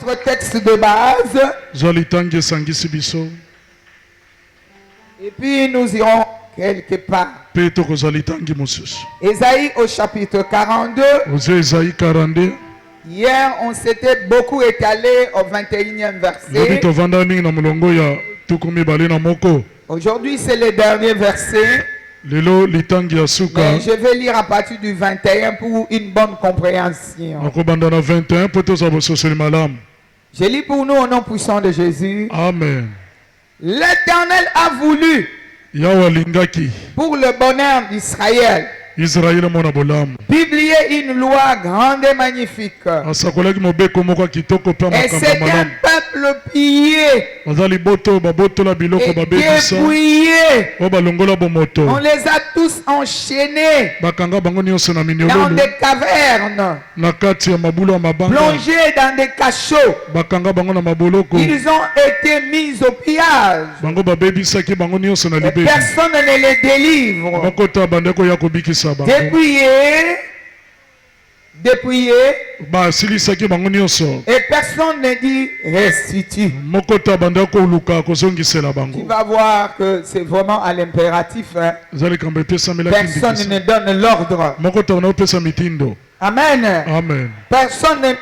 notre texte de base. Et puis nous irons quelque part. Ésaïe au chapitre 42. Hier, on s'était beaucoup étalé au 21e verset. Aujourd'hui, c'est le dernier verset. Mais je vais lire à partir du 21 pour une bonne compréhension. Je lis pour nous au nom puissant de Jésus. Amen. L'Éternel a voulu pour le bonheur d'Israël publier une loi grande et magnifique. Et c'est un peuple pillé et dépouillé. On les a tous enchaînés dans des cavernes, plongés dans des cachots. Ils ont été mis au pillage et personne ne les délivre. Dépouillé, et personne ne dit restitue. Tu vas voir que c'est vraiment à l'impératif. Hein? Personne ne donne l'ordre. Amen. Amen. Personne ne...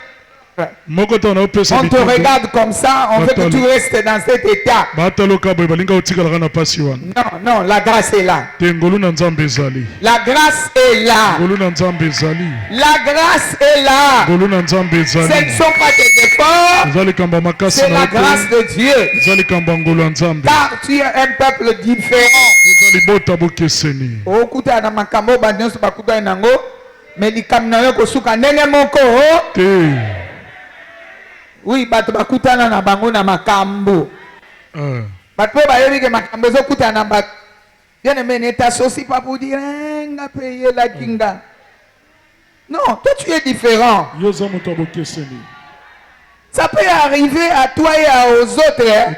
On te regarde comme ça, on veut que tu restes dans cet état. Non, la grâce est là. La grâce est là. La grâce est là. Ce ne sont pas tes efforts, c'est la grâce de Dieu. Car tu es un peuple différent. Oui, bato bakutana na bango na makambo. Bato bayebi ke makambo zo kutana na bato. Bien aimé, ne t'associe pas pour dire nga payer la kinga. Non, toi tu es différent. Ça peut arriver à toi et aux autres. Hein?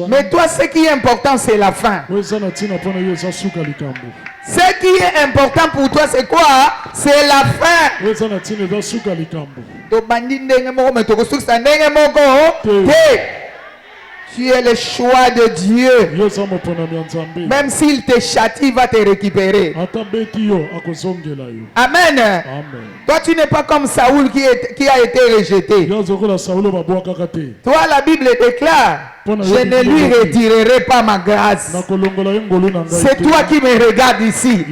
Mais toi, ce qui est important, c'est la fin. Ce qui est important pour toi, c'est quoi? C'est la fin. Tu es le choix de Dieu. Même s'il te châtie, il va te récupérer. Amen. Toi, tu n'es pas comme Saoul qui a été rejeté. Toi, la Bible déclare, je ne lui retirerai pas ma grâce. C'est toi qui me regardes ici.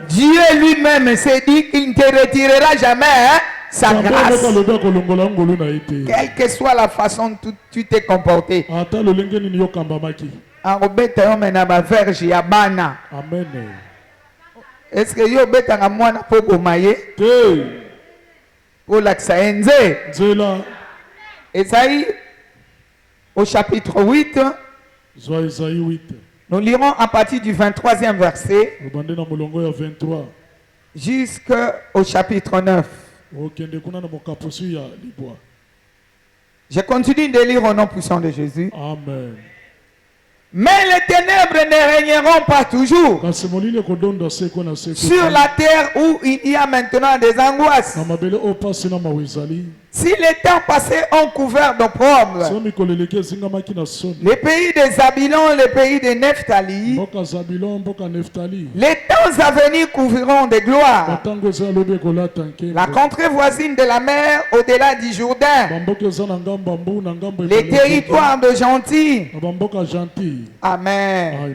Dieu lui-même s'est dit qu'il ne te retirera jamais. Hein? Sa grâce, quelle que soit la façon dont tu t'es comporté. Est-ce que yo beta mwana po bomaye? Pour l'accent Esaïe au chapitre 8. Nous lirons à partir du 23e verset jusqu'au chapitre 9. Je continue de lire au nom puissant de Jésus. Amen. Mais les ténèbres ne régneront pas toujours sur la terre où il y a maintenant des angoisses. Si les temps passés ont couvert d'opprobre, les pays des Zabylon, les pays de Nephtali, les temps à venir couvriront de gloire. La contrée voisine de la mer au-delà du Jourdain, les territoires de gentils. Amen.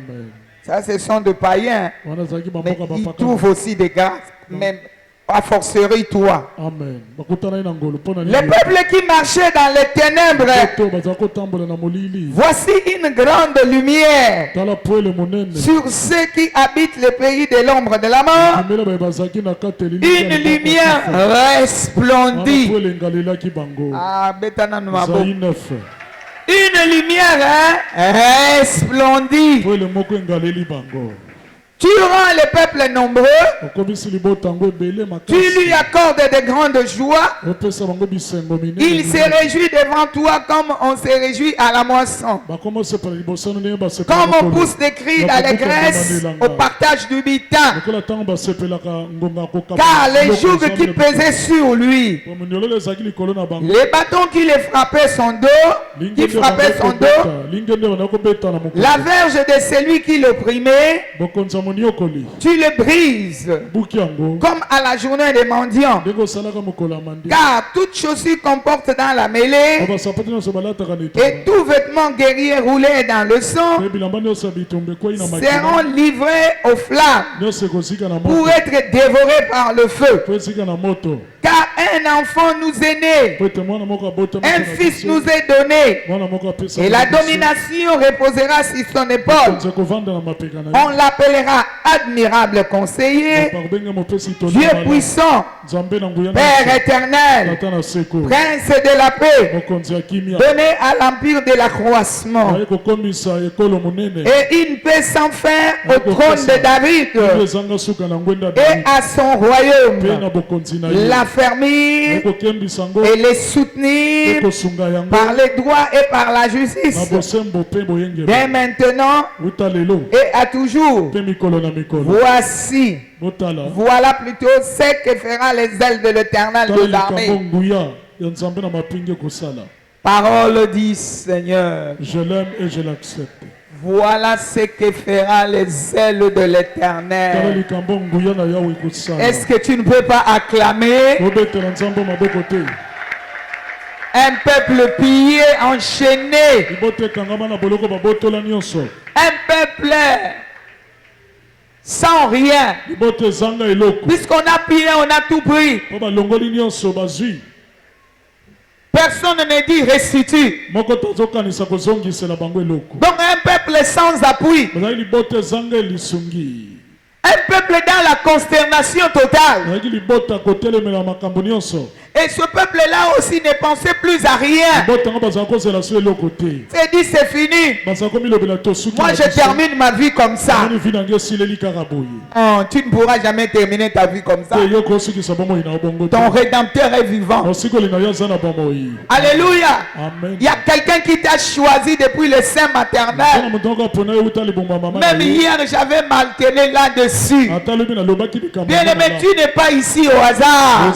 Ça, ce sont de païens, mais ils trouvent aussi des grâces, même à forcerie toi. Amen. Les peuples qui marchaient dans les ténèbres, voici une grande lumière sur ceux qui habitent le pays de l'ombre de la mort. Une lumière resplendit. Une lumière resplendit. Tu rends les peuples nombreux. Tu lui accordes de grandes joies. Il se réjouit devant toi comme on se réjouit à la moisson. Comme on pousse des cris d'allégresse au partage du butin. Car les jougs qui pesaient sur lui, les bâtons qui les frappaient son dos, la verge de celui qui l'opprimait, tu le brises comme à la journée des mendiants. Car toute chaussure comporte dans la mêlée et tout vêtement guerrier roulé dans le sang seront livrés aux flammes pour être dévorés par le feu. Car un enfant nous est né, un fils nous est donné, et la domination reposera sur son épaule. On l'appellera admirable conseiller, Dieu puissant, Père éternel, Prince de la paix, donné à l'empire de l'accroissement, et une paix sans fin au trône de David et à son royaume, l'affermir et les soutenir par les droits et par la justice, dès maintenant et à toujours. Voici, voilà plutôt ce que fera les ailes de l'Éternel de l'armée. Parole dit Seigneur. Je l'aime et je l'accepte. Voilà ce que fera les ailes de l'Éternel. Est-ce que tu ne peux pas acclamer? Un peuple pillé, enchaîné. Un peuple sans rien. Puisqu'on a pillé, on a tout pris. Personne ne dit restitue. Donc un peuple sans appui. Un peuple dans la consternation totale. Et ce peuple-là aussi ne pensait plus à rien. C'est dit, c'est fini. Moi, je termine ma vie comme ça. Oh, tu ne pourras jamais terminer ta vie comme ça. Ton Rédempteur est vivant. Alléluia. Il y a quelqu'un qui t'a choisi depuis le sein maternel. Même hier, j'avais maltenu là-dessus. Bien aimé, tu n'es pas ici au hasard.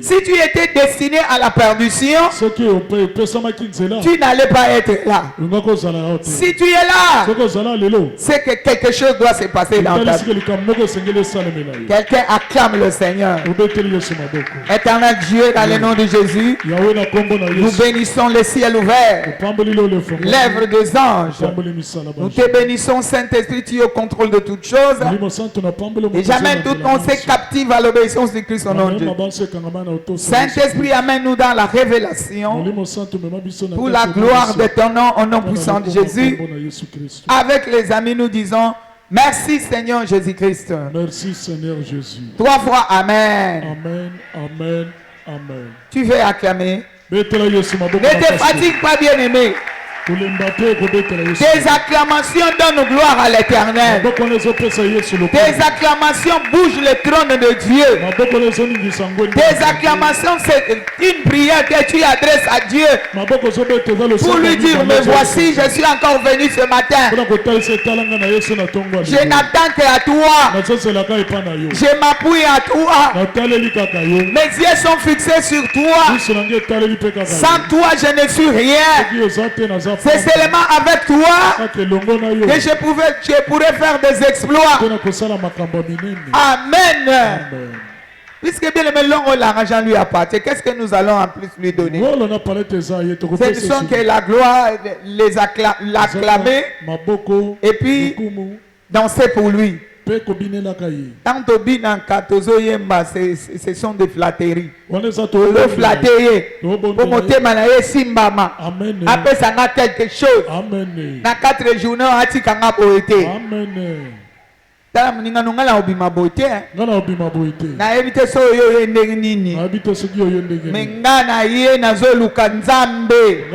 Si tu étais destiné à la perdition, tu n'allais pas être là. Si tu es là, c'est que quelque chose doit se passer dans ta vie. Quelqu'un acclame le Seigneur. Éternel Dieu, dans le nom de Jésus, nous bénissons le ciel ouvert, l'œuvre des anges. Nous te bénissons, Saint-Esprit, tu es au contrôle de toutes choses. Et j'amène toute pensée captive à l'obéissance de Christ au nom de Dieu. Saint-Esprit, amène-nous dans la révélation pour la gloire de ton nom, au nom puissant de Jésus. Avec les amis, nous disons merci Seigneur Jésus-Christ. Merci Seigneur Jésus. 3 fois Amen. Amen, Amen, Amen. Tu veux acclamer? Ne te fatigue pas, bien-aimé. Tes acclamations donnent gloire à l'Éternel. Tes acclamations bougent le trône de Dieu. Tes acclamations, c'est une prière que tu adresses à Dieu pour lui dire, mais voici, je suis encore venu ce matin. Je n'attends qu'à toi. Je m'appuie à toi. Mes yeux sont fixés sur toi. Sans toi, je ne suis rien. C'est seulement avec toi que je pourrais faire des exploits. Amen. Puisque bien aimé, l'argent lui appartient, qu'est-ce que nous allons en plus lui donner? Ce ne sont que la gloire, l'acclamer et puis danser pour lui. Tant ce sont des flatteries. Le flatterie. Pour monter manaye simbama. Après ça n'a quelque chose. Dans 4 journées on a dit qu'on a boité. Tala mninga nungala obima boité. Na éviter so yo ndenge nini. Menga na ye nazo luka nzambe.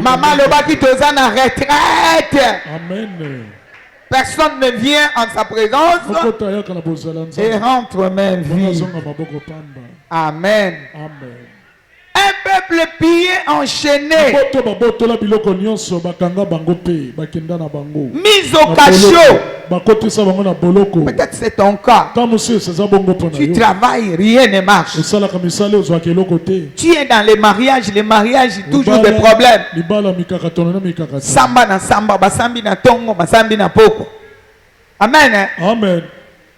Mama lobaki toza na retraite. Amen. Personne ne vient en sa présence et rentre même vide. Amen. Un peuple pillé, enchaîné, mis au cachot. Peut-être c'est ton cas. Tu travailles, rien ne marche. Tu es dans les mariages, toujours des problèmes. Samba na samba, basambi na tongo, basambi na poko. Amen. Amen.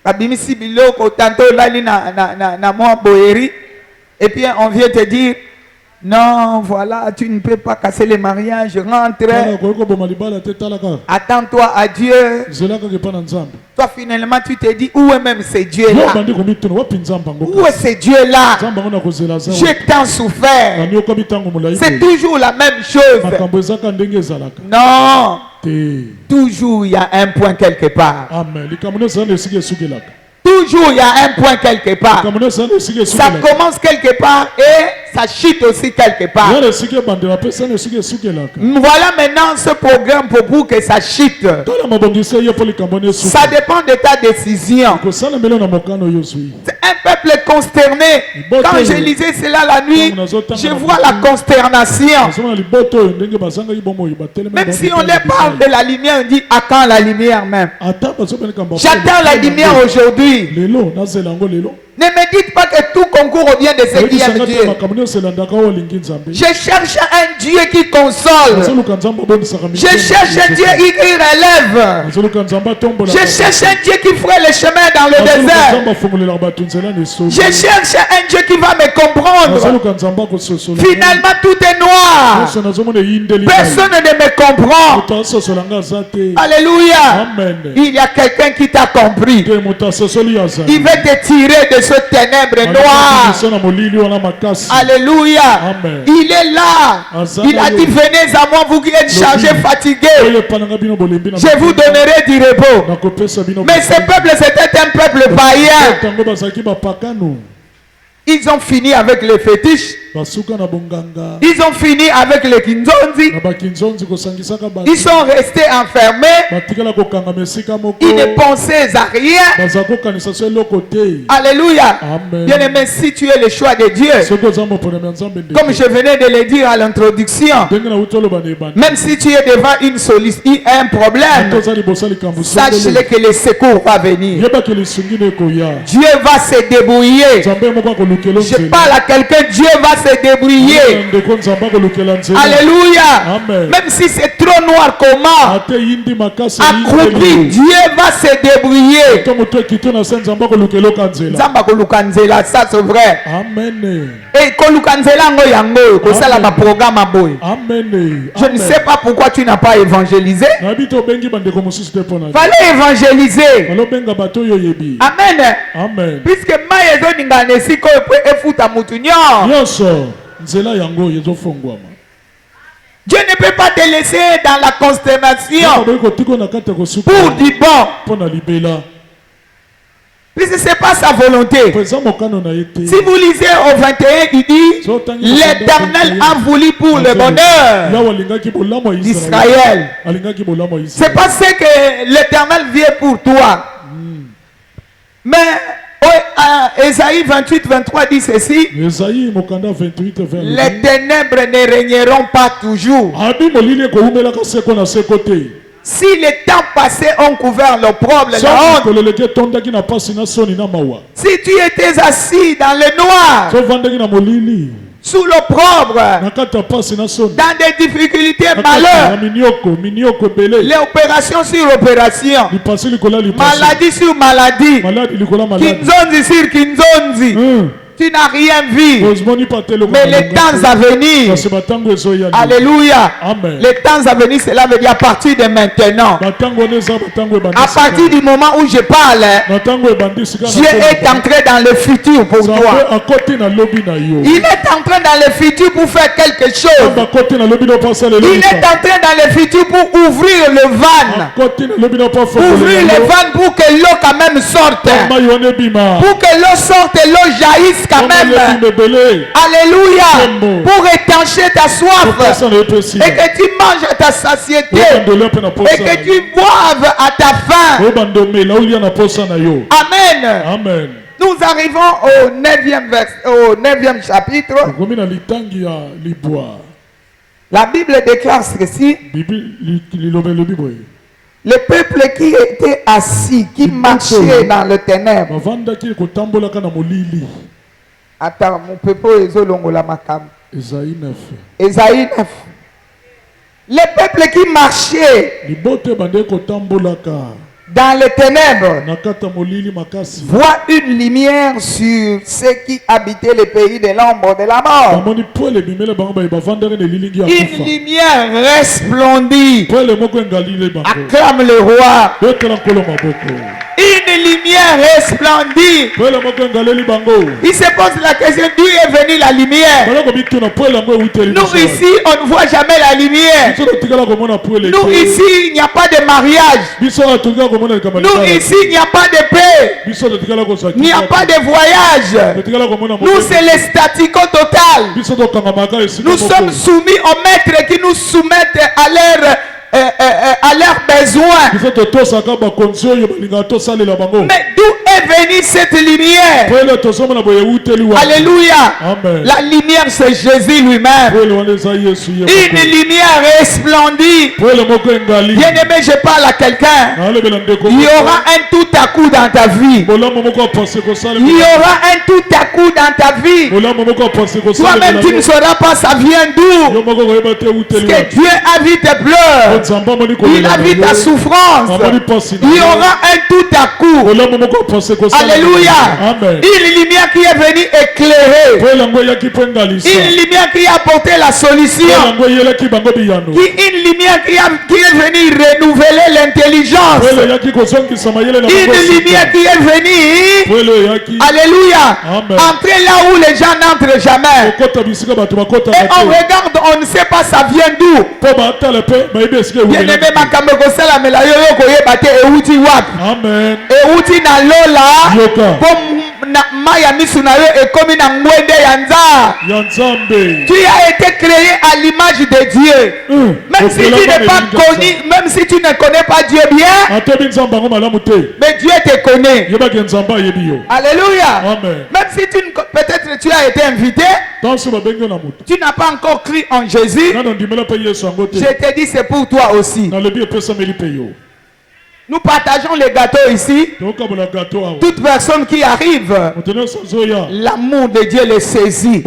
Babimisi biloko, tantôt lali na moi boeri. Et puis on vient te dire, non, voilà, tu ne peux pas casser les mariages, rentre. Attends-toi à Dieu. Toi, finalement, tu te dis, où est même ce Dieu-là? Où est ce Dieu-là? J'ai tant souffert. C'est toujours la même chose. Non. Toujours, il y a un point quelque part. Amen. Toujours il y a un point quelque part. Ça commence quelque part et ça chute aussi quelque part. Voilà maintenant ce programme pour que ça chute. Ça dépend de ta décision. C'est un peuple consterné. Quand je lisais cela la nuit, je vois la consternation. Même si on leur parle de la lumière, on dit à quand la lumière même? J'attends la lumière aujourd'hui. Ne me dites pas que tout concours vient de ce qui aime Dieu. Je cherche un Dieu qui console. Je cherche un Dieu qui relève. Je cherche un Dieu qui ferait le chemin dans le désert. Je cherche un Dieu qui va me comprendre. Finalement, tout est noir. Personne ne me comprend. Alléluia. Il y a quelqu'un qui t'a compris. Il veut te tirer de ce ténèbre noir. Alléluia. Il est là. Il a dit, venez à moi, vous qui êtes chargés, fatigués. Je vous donnerai du repos. Mais ce peuple, c'était un peuple païen. Ils ont fini avec les fétiches. Ils ont fini avec les kinzonzi. Ils sont restés enfermés. Ils ne pensaient à rien. Alléluia. Bien aimé, si tu es le choix de Dieu, comme je venais de le dire à l'introduction, même si tu es devant un problème, sache que le secours va venir. Dieu va se débrouiller. Je parle à quelqu'un, Dieu va se débrouiller. Alléluia. Même si c'est trop noir comment, accroupi, Dieu va se débrouiller. Ça c'est vrai. Et je ne sais pas pourquoi tu n'as pas évangélisé. Fallait évangéliser. Amen. Puisque Dieu ne peut pas te laisser dans la consternation pour du bon. Puisque ce n'est pas sa volonté. Si vous lisez au 21, il dit l'Éternel a voulu pour le bonheur d'Israël. C'est parce que l'Éternel vient pour toi. Mais Ésaïe 28, 23 dit ceci. Les ténèbres ne régneront pas toujours. Si les temps passés ont couvert l'opprobre, la honte. Si tu étais assis dans le noir, sous l'opprobre, dans des difficultés, malheurs, l'opération sur opération, maladie sur maladie, kinzonzi sur kinzonzi, tu n'as rien vu. Mais les temps à venir, alléluia, les temps à venir, cela veut dire à partir de maintenant. À partir du moment où je parle, Dieu est entré dans le futur pour toi. Il est entré dans le futur pour faire quelque chose. Il est entré dans le futur pour ouvrir le van. Ouvrir le van pour que l'eau quand même sorte. Pour que l'eau sorte et l'eau jaillisse quand même. Alléluia. Pour étancher ta soif. Et que tu manges à ta satiété et que tu boives à ta faim. Amen. Amen. Nous arrivons au 9e chapitre. La Bible déclare ceci. Le peuple qui était assis, qui marchait dans le ténèbre. Attends, mon peuple est Zolongola Makam. Esaïe 9. Esaïe 9. Le peuple qui marchait dans les ténèbres voit une lumière sur ceux qui habitaient le pays de l'ombre de la mort. Une lumière resplendit. Acclame le roi. Une lumière resplendit. Il se pose la question, d'où est venue la lumière? Nous ici, on ne voit jamais la lumière. Nous ici, il n'y a pas de mariage. Nous ici, il n'y a pas de paix. Il n'y a pas de voyage. Nous, c'est le statico total. Nous sommes soumis aux maîtres qui nous soumettent à leurs besoins. Mais d'où est venue cette lumière? Alléluia. Amen. La lumière, c'est Jésus lui-même. Une lumière resplendit. Bien-aimé, je parle à quelqu'un. Il y aura un tout à coup dans ta vie. Il y aura un tout à coup dans ta vie. Toi-même, tu ne sauras pas ça vient d'où. Parce que Dieu a vu tes pleurs. Il a vu ta souffrance. Il y aura un tout à coup. Alléluia. Amen. Une lumière qui est venue éclairer. Une lumière qui a apporté la solution. Une lumière qui est venue renouveler l'intelligence. Une lumière qui est venue. Alléluia. Amen. Entrer là où les gens n'entrent jamais. Et on regarde, on ne sait pas ça vient d'où. Bien-aimé, makambo kosala mela yoyo koyeba te euti wapi. Amen. Euti na lola. Yoka. Po na maya misu na yo ekomi na ngwende ya nzambe. Tu as été créé à l'image de Dieu. Même si tu n'es pas connu, même si tu ne connais pas Dieu bien, mais Dieu te connaît. Alléluia. Amen. Même si peut-être tu as été invité, tu n'as pas encore cru en Jésus, je te dis c'est pour toi aussi. Nous partageons les gâteaux ici. Toute personne qui arrive, l'amour de Dieu les saisit.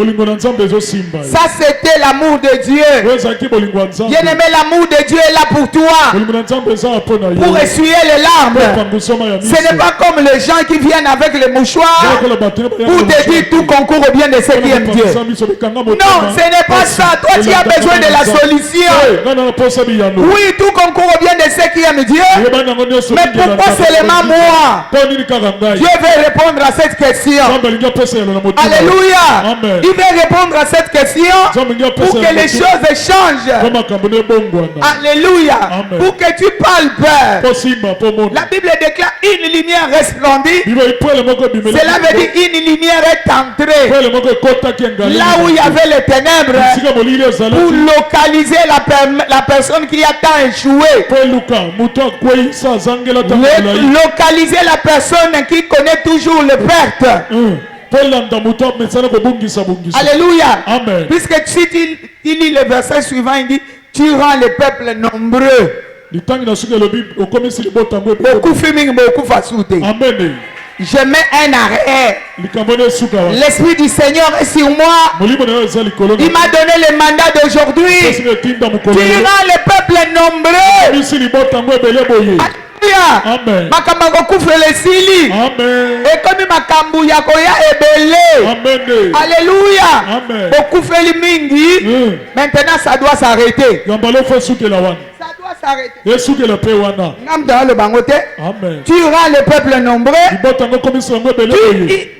Ça, c'était l'amour de Dieu. Bien-aimé, l'amour de Dieu est là pour toi. Pour essuyer les larmes. Ce n'est pas comme les gens qui viennent avec les mouchoirs pour te dire tout concourt au bien de ceux qui aiment Dieu. Non, ce n'est pas ça. Toi, tu as besoin de la solution. Oui, tout concourt au bien de ceux qui aiment Dieu. Mais pourquoi seulement moi? Dieu veut répondre à cette question. Alléluia. Amen. Il veut répondre à cette question pour que les choses changent. Alléluia. Amen. Pour que tu parles peur. La Bible déclare une lumière resplendit. Cela veut dire une lumière est entrée là où il y avait les ténèbres pour localiser la personne qui a tant échoué. Localiser la personne qui connaît toujours les pertes. Alléluia. Amen. Puisque si tu lis le verset suivant, il dit tu rends le peuple nombreux. Beaucoup filming, beaucoup fasouté. Je mets un arrêt. L'Esprit du Seigneur est sur moi. Il m'a donné le mandat d'aujourd'hui. Tu rends le peuple nombreux. Amen. Makambo kufele sili. Amen. Et comme makambu yako ya ebele. Amen. Alléluia. Amen. Okufeli mingi. Maintenant ça doit s'arrêter. Ça doit s'arrêter. Amen. Tu rends le peuple nombreux.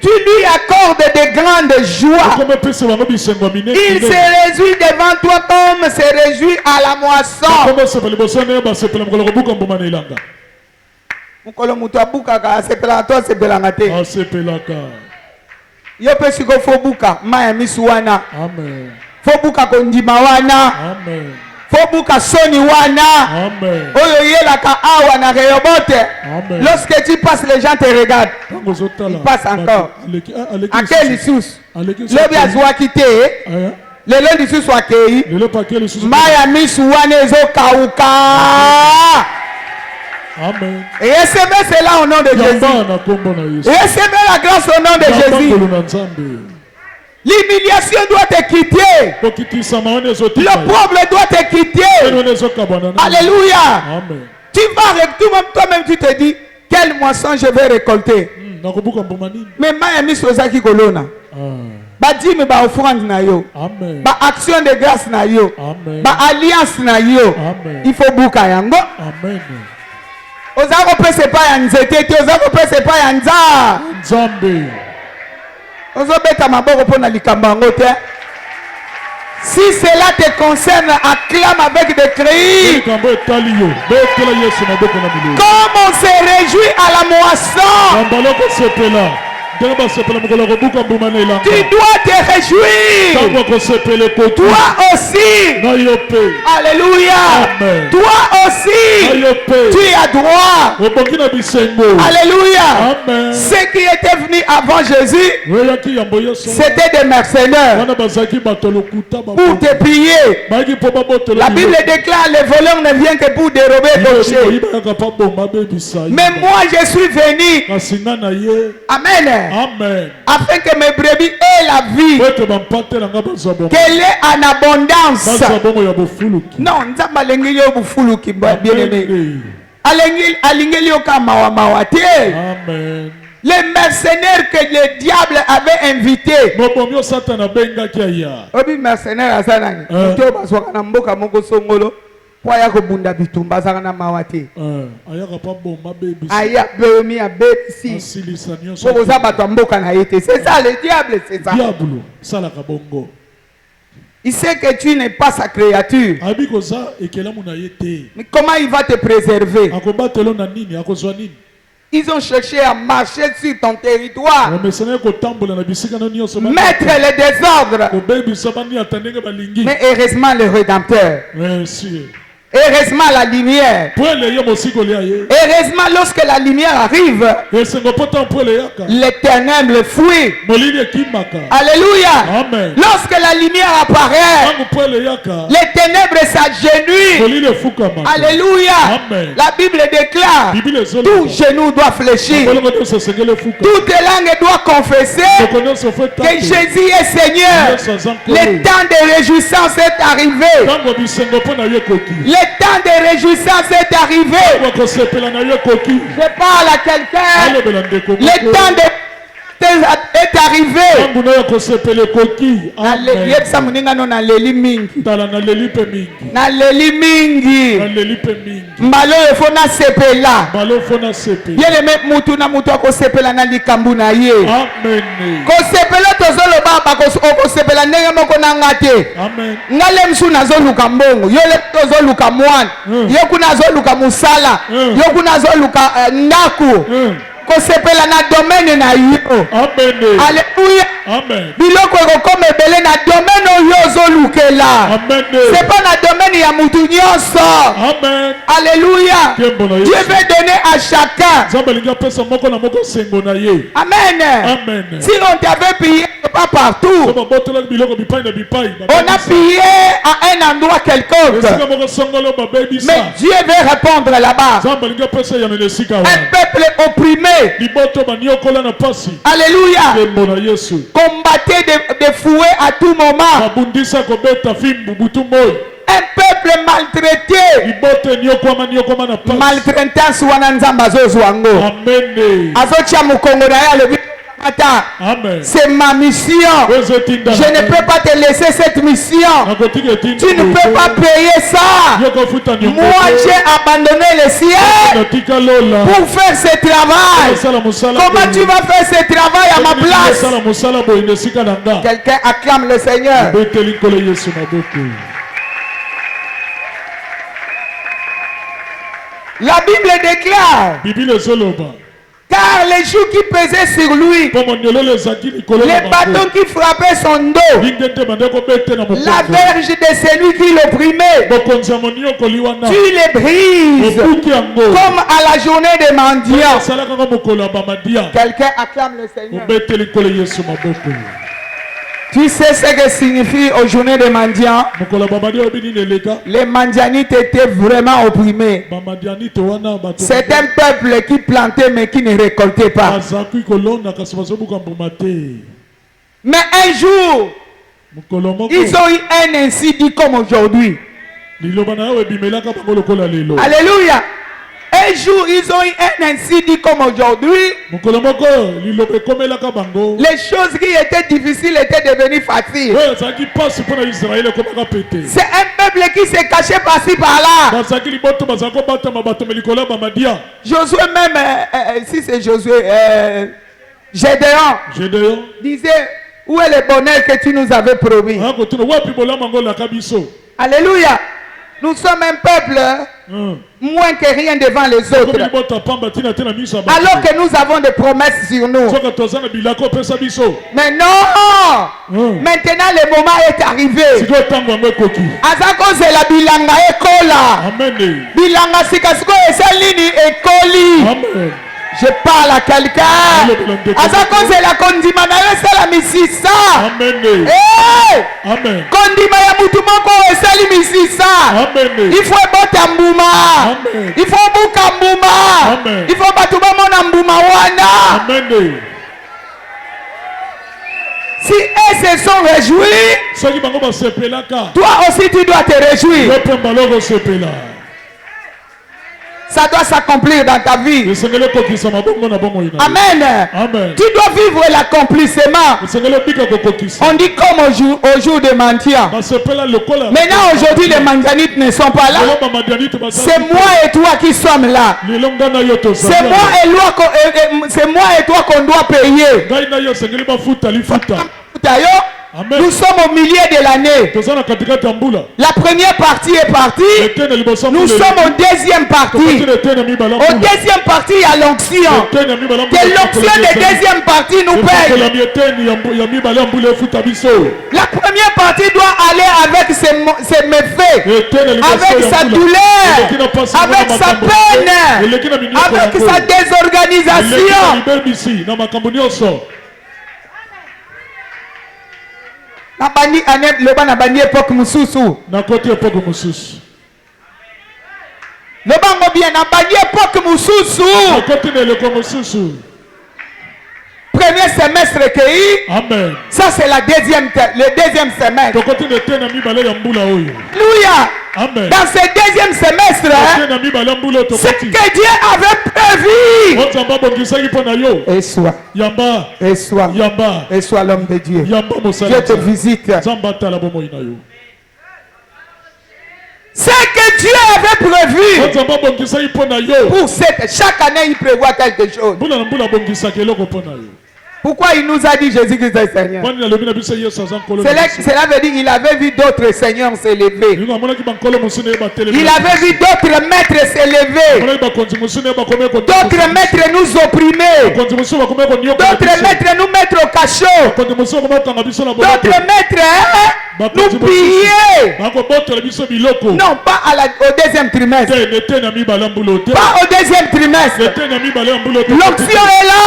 Tu lui accordes de grandes joies. Il se réjouit devant toi comme se réjouit à la moisson. Mukolo mutu abukaka asepela to asepelanga te. Yo pe siko fobuka maya misu wana. Amen. Fobuka kondima wana. Amen. Fobuka soni wana. Amen. Oyo yelaka awa na reyobote. Lorsque tu passes, les gens te regardent. Ils passent encore. À quel lisusu? Lobi azwa kite. Lelo lisusu akei. Maya misu wana ezokauka. Amen. Et recevez cela au nom de Jésus. Recevez la grâce au nom de Jésus. L'humiliation doit te quitter. Le problème doit te quitter. Alléluia. Amen. Tu vas, toi-même tu te dis, quelle moisson je vais récolter. Mais Miami Sozaki Kolona. Ba dîme ba offrande na yo. Amen. Ba action de grâce na yo. Amen. Ba alliance na yo. Amen. Il faut buka yango. Amen. Ozako pese pa ya nzete te, ozako pese pa ya nza. Nzambe. Ozobeta maboko pona likambo yango te. Si cela te concerne, acclame avec des cris. Comme on se réjouit à la moisson, tu dois te réjouir. Toi aussi. Alléluia. Amen. Toi aussi. Tu as droit. Alléluia. Amen. Ceux qui étaient venus avant Jésus, c'était des mercenaires pour te piller. La Bible déclare les voleurs ne viennent que pour dérober et toucher. Mais moi je suis venu. Amen. Amen. Afin que mes brebis aient la vie, qu'elle est en abondance. Non, nzamba lengeli yo bufuluki bien aimé. Alingeli yo kama wa te. Amen. Les mercenaires que le diable avait invités. Obi mercenaire asanani. To baswaka na mboka moko songolo. Poya ko bunda bitumba zaka na mawate. Ayaka pa bomba baby. Aya beomi a besi. Pour ça bato mboka na yete. C'est ça le diable, c'est ça. Diable, ça la kabongo. Il sait que tu n'es pas sa créature. Mais comment il va te préserver? Ils ont cherché à marcher sur ton territoire, mettre le désordre. Mais heureusement le Rédempteur. Heureusement la lumière. Heureusement lorsque la lumière arrive, les ténèbres fuient. Alléluia. Amen. Lorsque la lumière apparaît, les ténèbres s'agenouillent. Alléluia. Amen. La Bible déclare, tout genou doit fléchir, toute langue doit confesser que Jésus est Seigneur. Le temps de réjouissance est arrivé. Le temps de réjouissance est arrivé. Je parle à quelqu'un. Le temps de est arrivé. Na leli mingi. Mbalo efona sepela. Bien aimé mutu na mutu akosepela na likambu na ye. Amen. Kosepela tozolo baba kosepela ndenge moko na ngate. Amen. Ngale msu nazoluka mbongo. Yo le tozoluka mwana. Yo kuna zoluka musala. Yo kuna zoluka ndaku. Kosepela na domaine na yo. Amen. Alléluia. Amen. Biloko comme belé na domaine yo zolukela. Amen. C'est pas na domaine ya mutu nyonso. Amen. Alléluia. Dieu veut donner à chacun. Amen. Amen. Si on t'avait pillé pas partout, on a pillé à un endroit quelconque. Mais Dieu veut répondre là-bas. Un peuple opprimé. Alléluia. Combattez des fouets à tout moment. Un peuple maltraité. Maltraitance wana nzamba zozwango. Azotia mukongo na ya le. C'est ma mission. Je ne peux pas te laisser cette mission. Tu ne peux pas payer ça. Moi j'ai abandonné le ciel pour faire ce travail. Comment tu vas faire ce travail à ma place? Quelqu'un acclame le Seigneur. La Bible déclare Car les jougs qui pesaient sur lui, les bâtons qui frappaient son dos, la verge de celui qui l'opprimait, tu les brises comme à la journée des mendiants. Quelqu'un acclame le Seigneur. Tu sais ce que signifie aux journées des mendiants? Les mendianites étaient vraiment opprimés. C'est un peuple qui plantait mais qui ne récoltait pas. Mais un jour, ils ont eu un incendie comme aujourd'hui. Alléluia. Un jour, ils ont eu un incendie comme aujourd'hui. Les choses qui étaient difficiles étaient devenues faciles. C'est un peuple qui s'est caché par-ci par-là. Josué même, si c'est Josué, Gédéon disait, où est le bonheur que tu nous avais promis? Alléluia. Nous sommes un peuple moins que rien devant les autres. Alors que nous avons des promesses sur nous. Mais non! Maintenant le moment est arrivé. Azako c'est la bilanga ekola. Bilanga sikasiko esalini ekoli. Je parle à quelqu'un. Azako c'est la kondimana esala misisa. Amen. Kondima ya mutu moko esali misisa. Il faut bota mbuma. Il faut buka mbuma. Il faut batu bamona mbuma wana. Si eux se sont réjouis, toi aussi tu dois te réjouir. Ça doit s'accomplir dans ta vie. Amen. Tu dois vivre l'accomplissement. On dit comme au jour de mendiants. Maintenant aujourd'hui les mendianites ne sont pas là. C'est moi et toi qui sommes là. C'est moi et toi qu'on doit payer. Nous sommes au milieu de l'année. La première partie est partie. Nous sommes au deuxième partie. Au deuxième partie, il y a l'onction. Que l'onction de deuxième partie nous paye. La première partie doit aller avec ses méfaits, avec sa douleur, avec sa peine, avec sa désorganisation. Nabandi époque mususu. Le bango bien nabandi époque mususu. Premier semestre recueilli. Amen. Ça c'est le deuxième semestre. Alléluia. Amen. Dans ce deuxième semestre, ce que Dieu avait prévu. Et soit l'homme de Dieu. Dieu te visite. Ce que Dieu avait prévu. Pour chaque année, il prévoit quelque chose. Pourquoi il nous a dit Jésus-Christ est Seigneur? Cela veut dire qu'il avait vu d'autres seigneurs s'élever. Il avait vu d'autres maîtres s'élever. D'autres maîtres nous opprimer. D'autres maîtres nous mettre au cachot. D'autres maîtres nous piller. Non, pas au deuxième trimestre. Pas au deuxième trimestre. L'onction est là.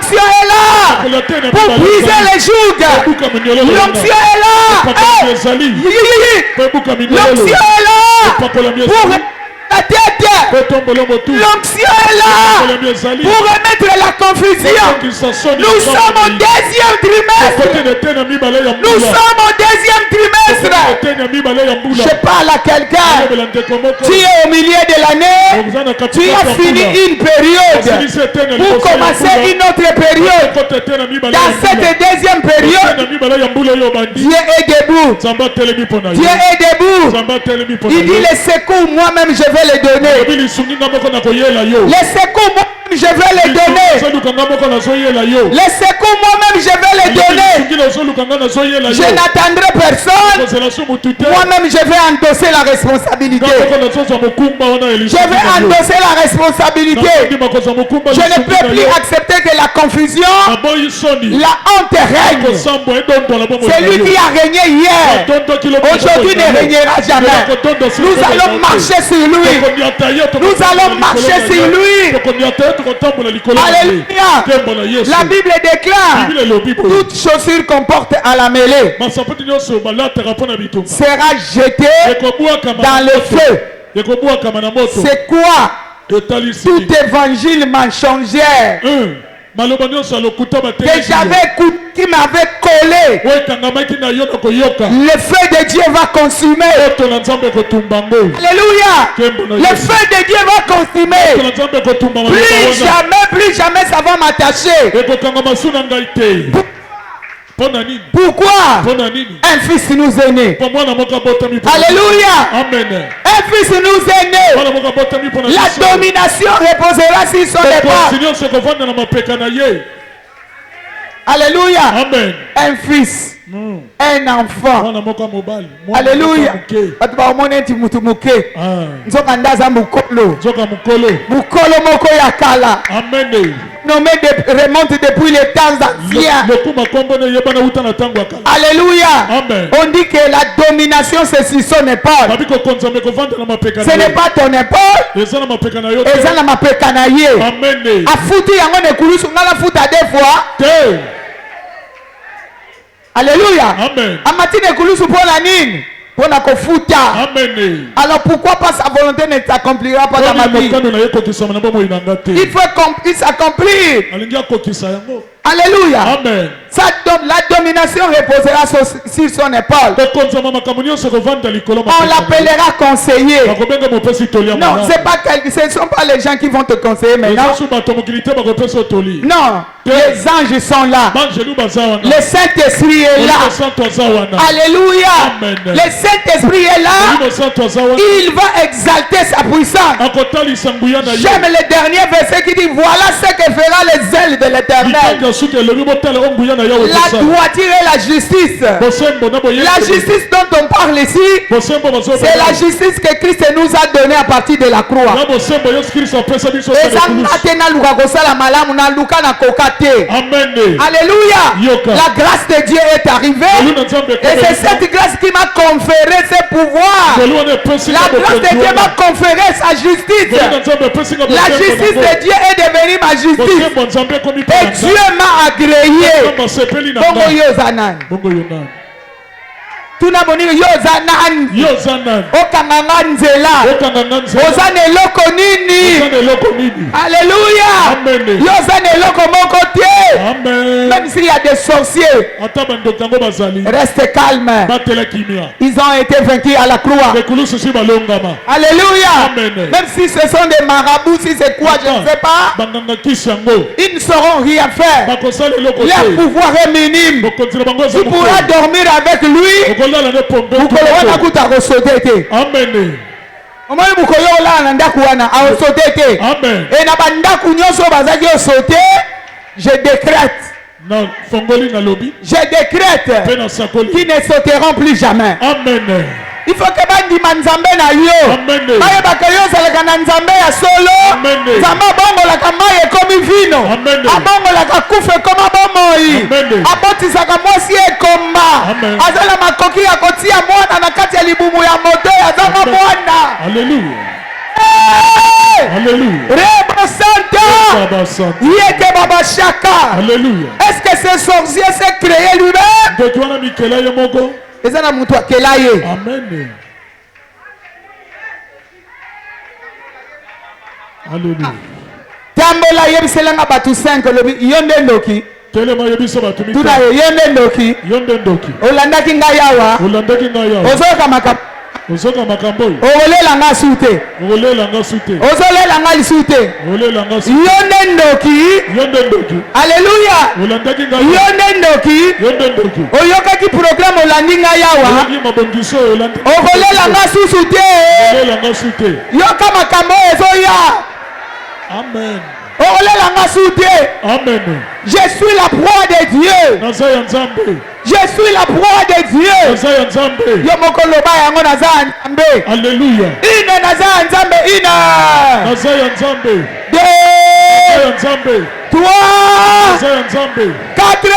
L'onction est là pour briser les jougs. L'onction est là. L'onction est là pour la tête. L'onction est là pour remettre la confusion. Nous sommes au deuxième trimestre. Nous sommes au deuxième trimestre. Je parle à quelqu'un. Tu es au milieu de l'année. Tu as fini une période pour commencer une autre période. Dans cette deuxième période, Dieu est debout. Dieu est debout. Il dit les secours, moi-même je vais les donner. Les secours, moi-même je vais les donner. Les secours, moi-même je vais les donner. Je n'attendrai personne. Moi-même je vais endosser la responsabilité. Je vais endossé la responsabilité. Je ne peux plus accepter que la confusion, la honte règne. C'est lui qui a régné hier. Aujourd'hui ne régnera jamais. Nous allons marcher sur lui. Nous allons marcher sur lui. Alléluia. La Bible déclare toute chaussure qu'on porte à la mêlée sera jetée dans le feu. C'est quoi? Tout évangile mensonger que j'avais écouté, qui m'avait collé, le feu de Dieu va consumer. Alléluia. Le feu de Dieu va consumer. Plus jamais ça va m'attacher. Pourquoi? Un fils nous est né. Alléluia. Amen. Un fils nous est né. La domination reposera sur son départ. Alléluia. Amen. Un fils. Un enfant. Alléluia. Nommé remonte depuis les temps anciens. Alléluia. Amen. On dit que la domination c'est sur son épaule. Ce n'est pas ton épaule. Et ça n'a pas pécanaillé. Amen. A foutu yango ne kulusu ngala futa deux fois. Alléluia. Amen. Amatine kulusu pour la nine. Pour la kofuta. Amen. Alors pourquoi pas sa volonté ne s'accomplira pas dans ma vie? Il faut qu'il s'accomplisse. Alléluia. Amen. La domination reposera sur son épaule. On l'appellera conseiller. Non, ce ne sont pas les gens qui vont te conseiller maintenant. Non, les anges sont là. Le Saint-Esprit est là. Alléluia. Amen. Le Saint-Esprit est là. Il va exalter sa puissance. J'aime le dernier verset qui dit voilà ce que fera les ailes de l'Éternel. La droiture et la justice. La justice dont on parle ici, c'est la justice que Christ nous a donnée à partir de la croix. Alléluia. La grâce de Dieu est arrivée. Et c'est cette grâce qui m'a conféré ce pouvoir. La grâce de Dieu m'a conféré sa justice. La justice de Dieu est devenue ma justice. Et Dieu m'a agréé. Bongo yozanan. Tunamoni yozanan. Okanganga nzela. Ozane loko nini. Alléluia. Yozane loko moko tie. Même s'il y a des sorciers, reste calme. Ils ont été vaincus à la croix. Alléluia. Même si ce sont des marabouts, si c'est quoi, je ne sais pas, ils ne sauront rien faire. Leur pouvoir est minime. Tu pourras dormir avec lui. Amen. Je décrète. Je décrète qu'ils ne sauteront plus jamais. Amen. Il faut que bandima nzambe na yo. Maye bakayo zalaka na nzambe ya solo. Nzambe abongolaka maye ekomi vino. Abongolaka kufa ekoma bomoi. Abotisaka mwasi ekomba. Azala makoki ya kotia mwana na kati ya libumu ya moto azama mwana. Alléluia. Alléluia. Rebo Santo. Yeke Baba Shaka. Alléluia. Est-ce que ce sorcier s'est créé lui-même? Ezana mutu akelaye. Amen. Alléluia. Tambola yebiselanga batu 5 lobi yonde ndoki. Telema yebiso batu mi. Tuna yonde ndoki. Yonde ndoki. Olandaki ngayawa. Olandaki ngayawa. Ozoka makap. Ozoka makamboy. Olela nga sute. Olela nga sute. Ozolela nga lisute. Olela nga sute. Yonde ndoki. Yonde ndoki. Alléluia. Olandaki ngayawa. Yonde ndoki. Yonde ndoki. Oyokaki programme olandi ngayawa. Olandaki mabongiso olandi. Olela nga susute. Olela nga sute. Yoka makambo ezoya. Amen. Olela nga sute. Amen. Je suis la proie de Dieu. Nazaya nzambe. Je suis la proie de Dieu. Yo moko loba yango naza nzambe. Alléluia. Ina naza nzambe ina. Naza nzambe. 2 3 4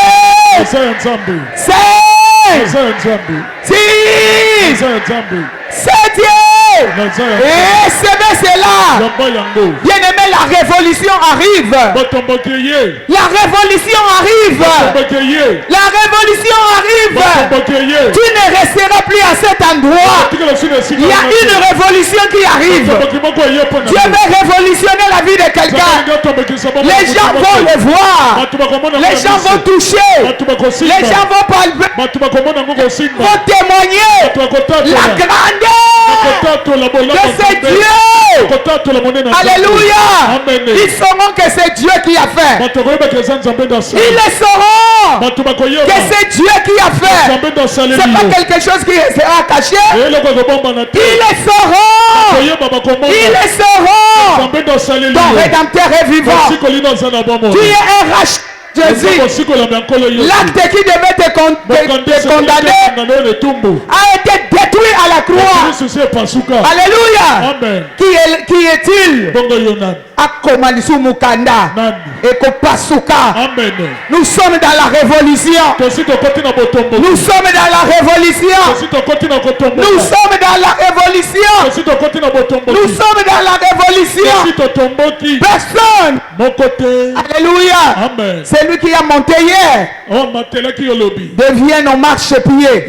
5 6 7 et c'est là. Bien aimé, la révolution arrive. La révolution arrive. La révolution arrive. Tu ne resteras plus à cet endroit. Il y a une révolution qui arrive. Dieu veut révolutionner la vie de quelqu'un. Les gens vont le voir. Les gens vont toucher. Les gens vont palper. Vont témoigner la grandeur de ce Dieu. Alléluia. Ils sauront que c'est Dieu qui a fait. Ils le sauront que c'est Dieu qui a fait. C'est pas quelque chose qui sera caché. Ils le sauront. Ils le sauront. Ton Rédempteur est vivant. Tu es un racheté. Jésus, l'acte qui devait te condamner a été détruit à la croix. Alléluia. Amen. Qui est-il? Akomalisu mukanda ekopasuka. Nous sommes dans la révolution. Nous sommes dans la révolution. Nous sommes dans la révolution. Nous sommes dans la révolution. Personne. Alléluia. C'est lui qui a monté hier. Devient nos marchepieds.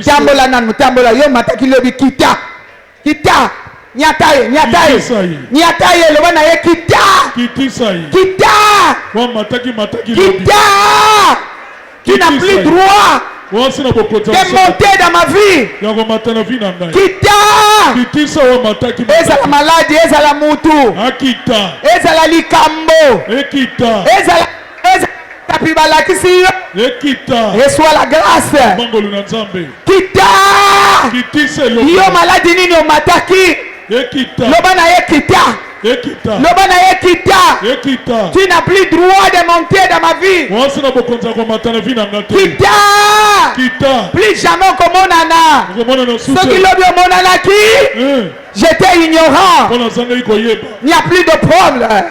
Tambola nanu tambola yo mataki lobi kita. Kita. Nyataye, nyataye, nyataye, le wana ye kita, kita, kita, qui n'a plus droit de monter dans ma vie, kita, ezala maladie, ezala mutu, ezala likambo, ezala tapibala kisi, reçois la grâce, kita, yo maladie nini o mataki. Lobana ekita. Lobana ekita. Tu n'as plus droit de monter dans ma vie. Kita. Plus jamais comme on Ce qui lobi on a qui? J'étais ignorant. Il n'y a plus de problème.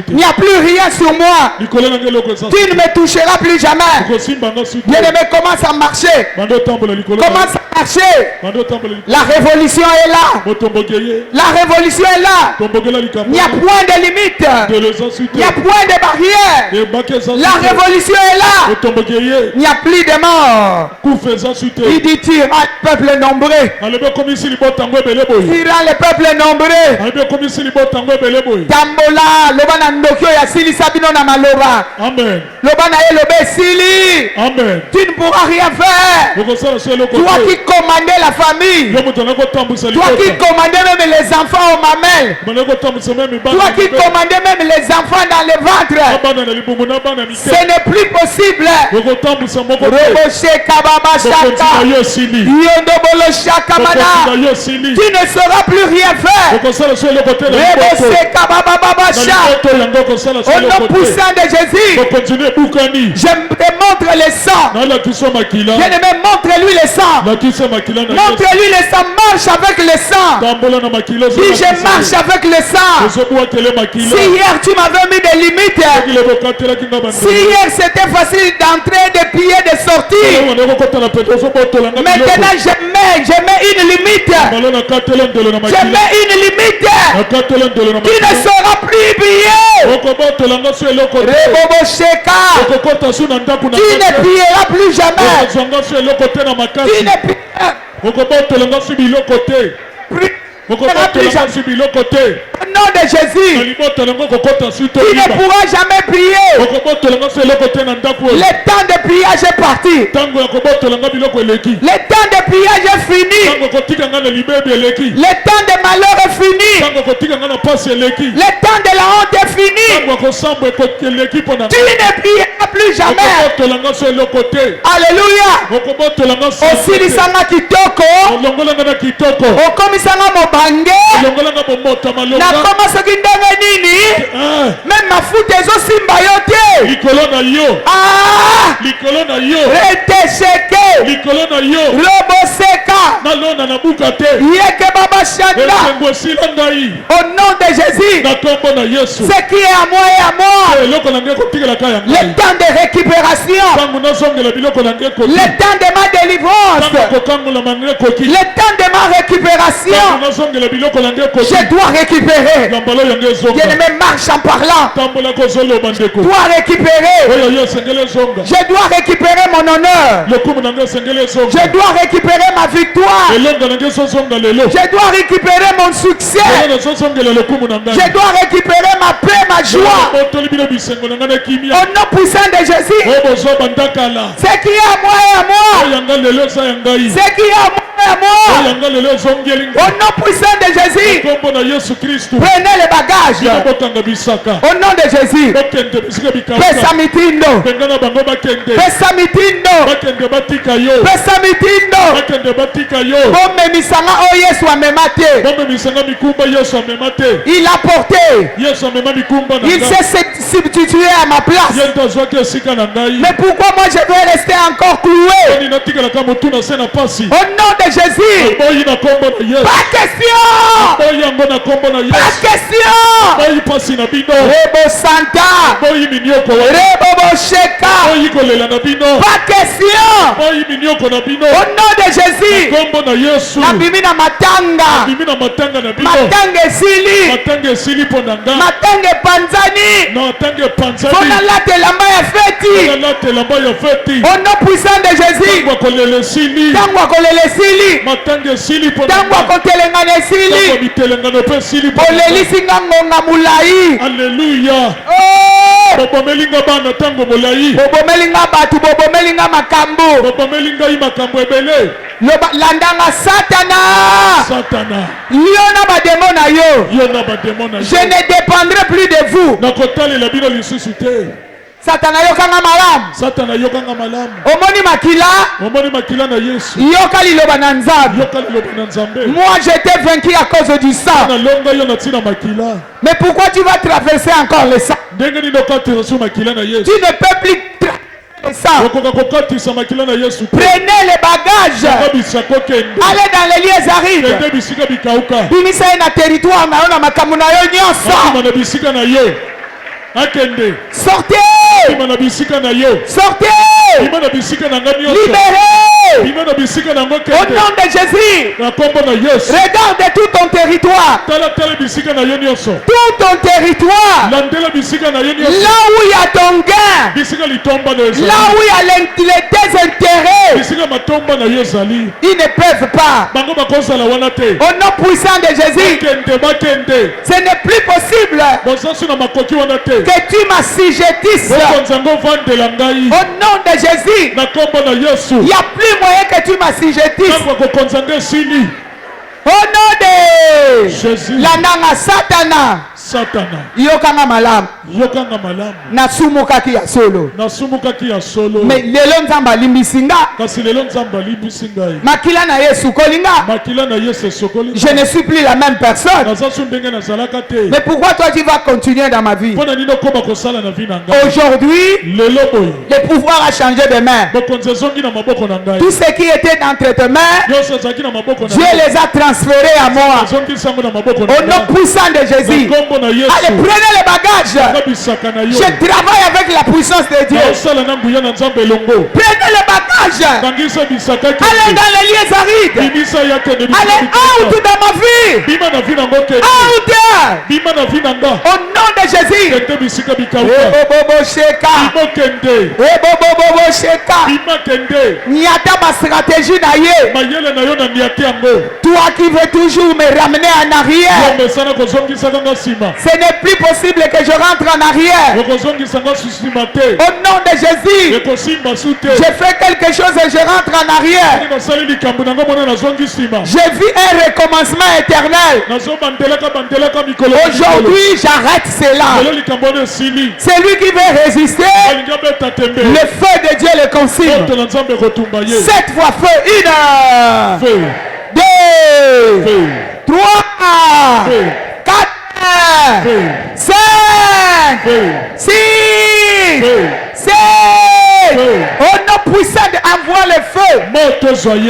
Il n'y a plus rien sur moi. Tu ne me toucheras plus jamais. Bien aimé, commence à marcher. Commence à marcher. La révolution est là. La révolution est là. Il n'y a point de limite. Il n'y a point de barrière. La révolution est là. Il n'y a plus de mort. Il dit tire le peuple nombreux. Le peuple nombreux. Tambola, lobana ndokyo ya sili sabino na maloba. Amen. Lobana elobe sili. Amen. Tu ne pourras rien faire. Toi qui commandais la famille. Toi qui commandais même les enfants aux mamelles. Toi qui commandais même les enfants dans le ventre. Ce n'est plus possible. Roboshe kababa shaka. Yondobolo shaka mana. Tu ne sauras plus rien faire. Au nom puissant de Jésus, je te montre le sang. Bien-aimé, montre-lui le sang. Montre-lui le sang. Marche avec le sang. Si je marche avec le sang. Si hier tu m'avais mis des limites. Si hier c'était facile d'entrer, de piller, de sortir. Maintenant je mets une limite. Je mets une limite qui ne sera plus pillée. Qui ne pillera plus jamais. Qui ne pillera plus jamais. Au nom de Jésus, il ne pourra jamais prier. Le temps de priage est parti. Le temps de priage est fini. Le temps de malheur est fini. Le temps de la honte est fini. Tu ne prieras plus jamais. Alléluia. Osilisanga kitoko. Okomisanga moba. mange na koma soki ndenge nini même mafuta ezosimba yo te retesheke roboseka yeke baba shanda au nom de Jésus ce qui est à moi et à moi le temps de récupération le temps de ma délivrance le temps de ma récupération je dois récupérer bien-aimé marche en parlant dois récupérer je dois récupérer mon honneur je dois récupérer ma victoire je dois récupérer mon succès je dois récupérer ma paix, ma joie au nom puissant de Jésus ce qui est à moi et à moi ce qui est à moi et à moi au nom puissant de Jésus prenez les bagages au nom de Jésus pesa mitindo pesa mitindo pesa mitindo bomemisanga oyo Yesu amema te il a porté il s'est substitué à ma place mais pourquoi moi je vais rester encore cloué au nom de Jésus pas question Rebo Santa Rebo Bosheka pas question au nom de Jésus nabimi na matanga matanga esili matanga panzani fona late lamba ya feti au nom puissant de Jésus tango akolela esili tango akotelengana esili olelisinga ngonga mulai Alléluia. Bobomelinga bana tango molai. Bobomelinga batu bobomelinga makambo. Bobomelinga makambo ebele. Landanga Satana. Liona ba démon na yo. Je ne dépendrai plus de vous. Satana yokanga malam. Omoni makila na Yesu. Yoka liloba na Nzambe. Moi j'étais vaincu à cause du sang. Mais pourquoi tu vas traverser encore le sang? Tu ne peux plus ça. Prenez les bagages. Allez dans les lieux arides. Bimisa na territoire na ona makamu na yo nyonso. Sortez! Sortez! Libérez! Au nom de Jésus, regarde tout ton territoire. Tout ton territoire. Là où il y a ton gain. Là où il y a les désintérêts. Ils ne peuvent pas. Au nom puissant de Jésus, ce n'est plus possible que tu m'assujettisses. Au nom de Jésus, il n'y a plus moyen que tu m'assujettisses. Au nom de Jésus, la nanga Satana. Yokanga malam. Nasumukaki ya solo. Mais lelo nzamba limbisinga. Makila na Yesu kolinga. Je ne suis plus la même personne. Mais pourquoi toi tu vas continuer dans ma vie? Aujourd'hui, le pouvoir a changé de main. Tout ce qui était entre tes mains, Dieu les a transférés à moi. Au nom puissant de Jésus. Allez, prenez les bagages. Je travaille avec la puissance de Dieu. Prenez les bagages. Allez dans les lieux arides. Allez out dans ma vie. Out. Au nom de Jésus. Nyata ma stratégie na ye. Toi qui veux toujours me ramener en arrière. Ce n'est plus possible que je rentre en arrière. Au nom de Jésus, je fais quelque chose et je rentre en arrière. J'ai vu un recommencement éternel. Aujourd'hui, j'arrête cela. Celui qui veut résister, le feu de Dieu le consume. 7 fois feu, 1, 2, 3, 4, 5, 6, 7. Au nom puissant, envoie le feu.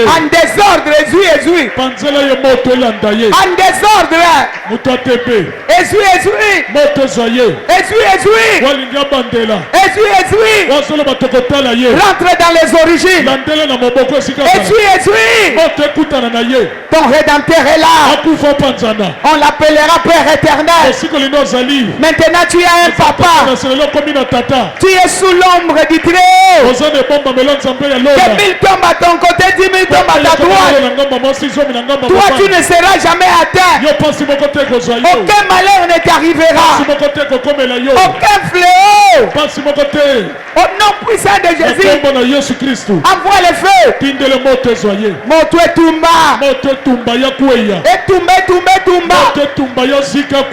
En désordre, essuie. En désordre. Essuie. Rentre dans les origines. Essuie. Ton Rédempteur est là. On l'appellera Père éternel. Maintenant tu as un papa. Tu es sous l'ombre du Très-Haut. Que 1000 tombent à ton côté, 10 000 tombent à ta droite. Toi tu ne seras jamais atteint. Aucun malheur ne t'arrivera. Aucun fléau. Au nom puissant de Jésus, envoie le feu. Moto et tumba. Et tumba.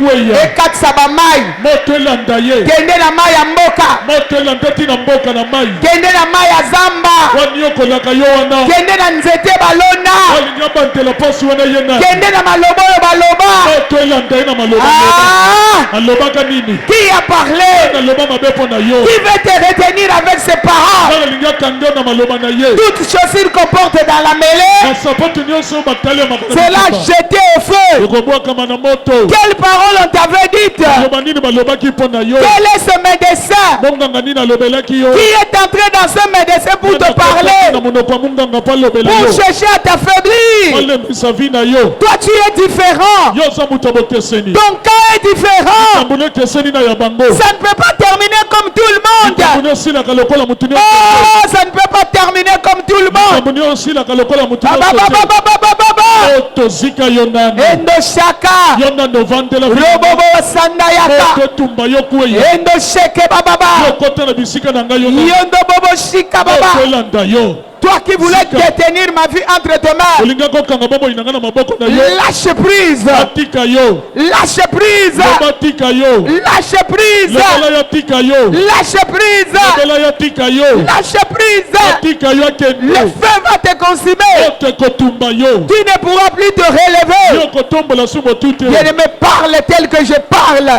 Et katsaba mai. Kende na mai ya mboka. Kende na mai ya zamba. Kende na nzete balona. Kende na malobo baloba. Qui a parlé? Qui veut te retenir avec ses paroles? Toutes choses qu'il comporte dans la mêlée, c'est là jeté au feu. Quelle parole on t'avait dite? Quel est ce médecin qui est entré dans ce médecin pour te parler, pour chercher à t'affaiblir? Toi tu es différent. Ton cas est différent. Ça ne peut pas terminer comme tout le monde. Oh, ça ne peut pas terminer comme tout le monde. Endo shaka robobo sandayaka endo sheke bababa yondo bobo shika baba. Toi qui voulais détenir ma vie entre tes mains, lâche prise. Lâche prise. Lâche prise. Lâche prise. Lâche prise. Le feu va te consumer. Tu ne pourras plus te relever. Je me parle tel que je parle.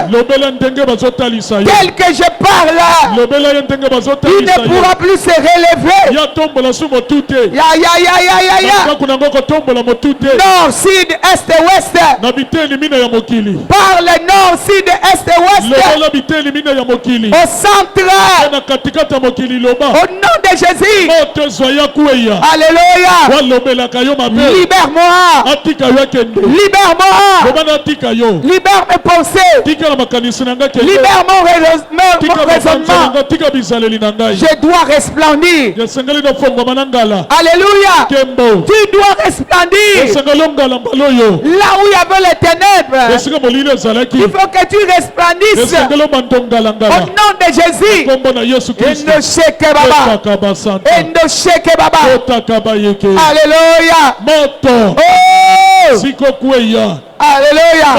Tel que je parle. Tu ne pourras plus se relever. Nord, sud, est et ouest. Parle nord, sud, est et ouest. Au centre. Au nom de Jésus. Alléluia. Libère-moi. Libère-moi. Libère mes pensées. Libère mon raisonnement. Je dois resplendir. Alléluia. Tu dois resplendir. Là où il y avait les ténèbres, il faut que tu resplendisses. Au nom de Jésus. Alléluia. Oh. Alléluia.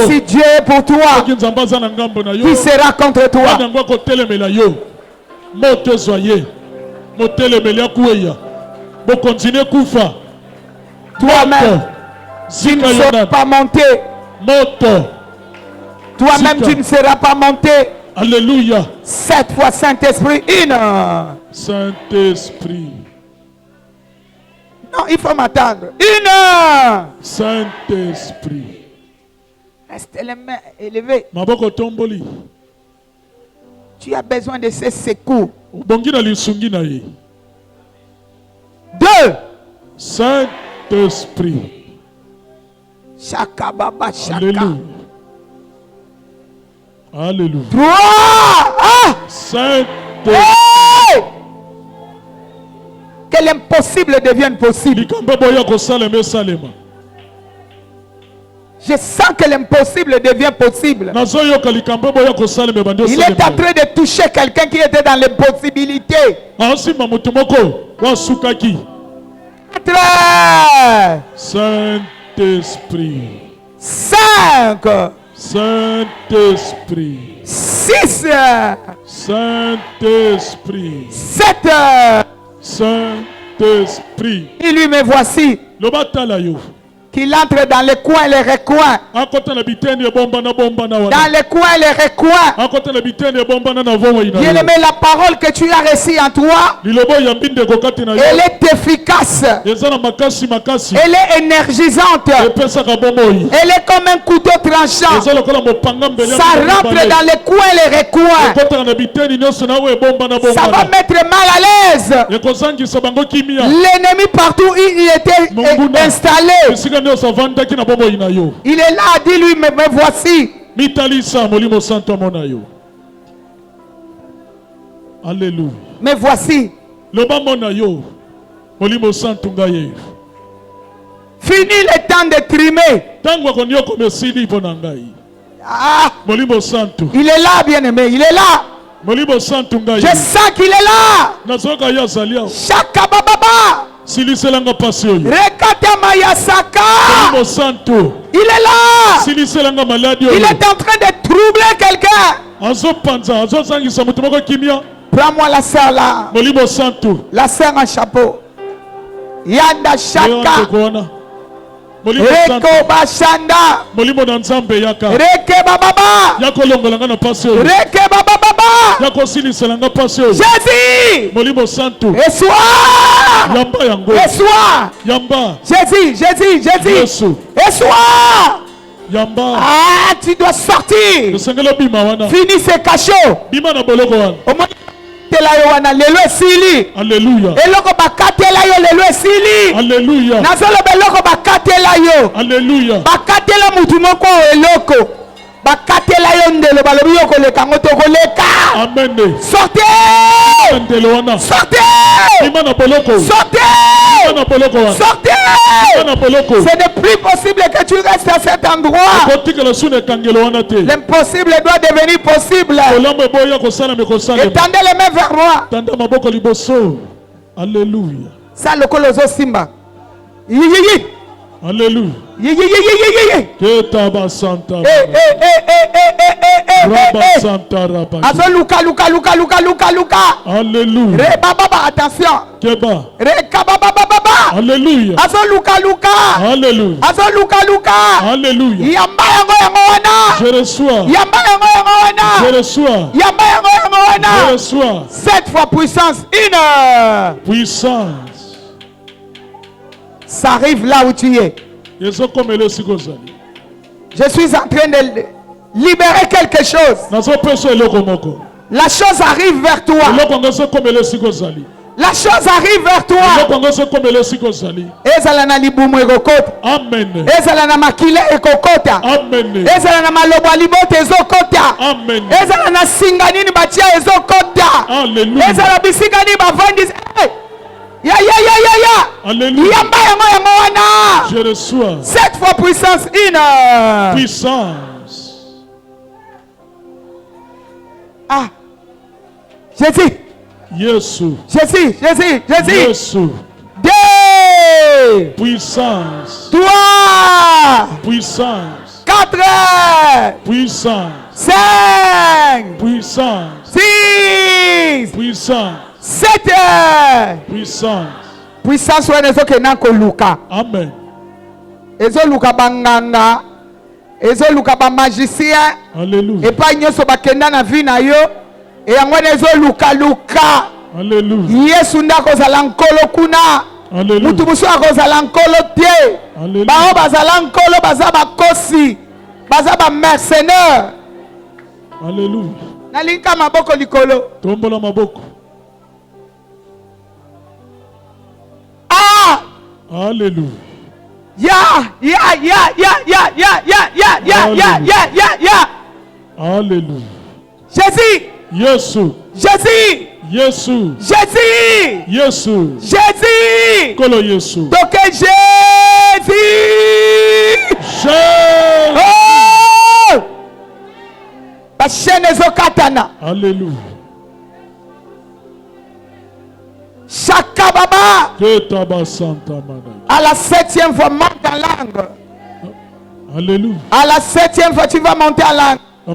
Si Dieu est pour toi, qui sera contre toi? Toi-même, tu ne seras pas monté. Toi-même, tu ne seras pas monté. Alléluia. 7 fois Saint-Esprit, une. Saint-Esprit. Non, il faut m'attendre. Une. Saint-Esprit. Reste les mains élevées. Tu as besoin de ces secours. 2. Saint-Esprit. Chaka baba chaka. Alléluia. Alléluia. 3. Ah! Saint-Esprit. Hey! Que l'impossible devienne possible. Je sens que l'impossible devient possible. Il est en train de toucher quelqu'un qui était dans l'impossibilité. 4. Saint-Esprit. 5. Saint-Esprit. 6. Saint-Esprit. 7. Saint-Esprit. Il lui me voici. qu'il entre dans les coins et les recoins. Dans les coins et les recoins. Bien-aimé, la parole que tu as reçue en toi, elle est efficace. Elle est énergisante. Elle est comme un couteau tranchant. Ça rentre dans les coins et les recoins. Ça va mettre mal à l'aise l'ennemi partout où il était installé. Il est là, dis-lui, mais voici. Alléluia. Mais voici. Fini le temps de trimer. Ah, il est là, bien-aimé, il est là. Je sens qu'il est là. Shakababa. Rekata Mayasaka. Il est là. Il est en train de troubler quelqu'un. Prends-moi la sœur là. La sœur en chapeau. Yanda Shaka. Reko Bashanda. Reke Bababa. Reke Bababa. Jésus. Et sois. Et sois. Jésus. Et sois. Ah, tu dois sortir. Finis ces cachots. Lelo esili. Alléluia. Eloko bakatela yo lelo esili. Alléluia. Nazolo beloko bakatela yo. Alléluia. Bakatela mutu moko eloko. Bakatela yo ndelo balobi yo koleka ngoto koleka. Amen. Sortez. Sortez. Sortez. Sortez. Ce n'est plus possible que tu restes à cet endroit. L'impossible doit devenir possible. Étendez les mains vers moi. Alléluia. Ça le kolozo simba. Alléluia. Luka. Alléluia. Attention. Alléluia. Alléluia. Alléluia. Je reçois. Je reçois. 7 fois puissance. Puissance. Ça arrive là où tu es. Je suis en train de libérer quelque chose. La chose arrive vers toi. La chose arrive vers toi. Ezala na libumu ekokota. Amen. Ezala na makile ekokota. Amen. Ezala na maloba libote ezokota. Amen. Ezala na singanini batia ezokota. Alléluia. Ezala bisikani bavandi. Ya. Alléluia. Yamba yango wana. Je reçois. 7 fois puissance. Puissance. Ah. Jésus. Jésus. 2. Puissance. 3. Puissance. 4. Puissance. 5. Puissance. 6. Puissance. 7. Puissance. Puissance wana ezokenda koluka. Amen. Ezoluka banganga. Ezoluka ba magicien. Alléluia. Epa nyonso bakenda na vie na yo. Et yango ezoluka. Alléluia. Yesu ndakozala nkolo kuna. Alléluia. Mutu musu akozala nkolo te. Alléluia. Bao bazala nkolo baza bakosi. Baza ba mercenaire. Alléluia. Nalinka maboko likolo. Tombola maboko. Ah! Alléluia. Ya. Alléluia. Jésus. Kolo Yesu. Donc Jésus. Oh! La chaîne ezokatana. Alléluia. Chaka baba. À la 7e fois, monte en langue. Alléluia. À la 7e fois, tu vas monter en langue. 2.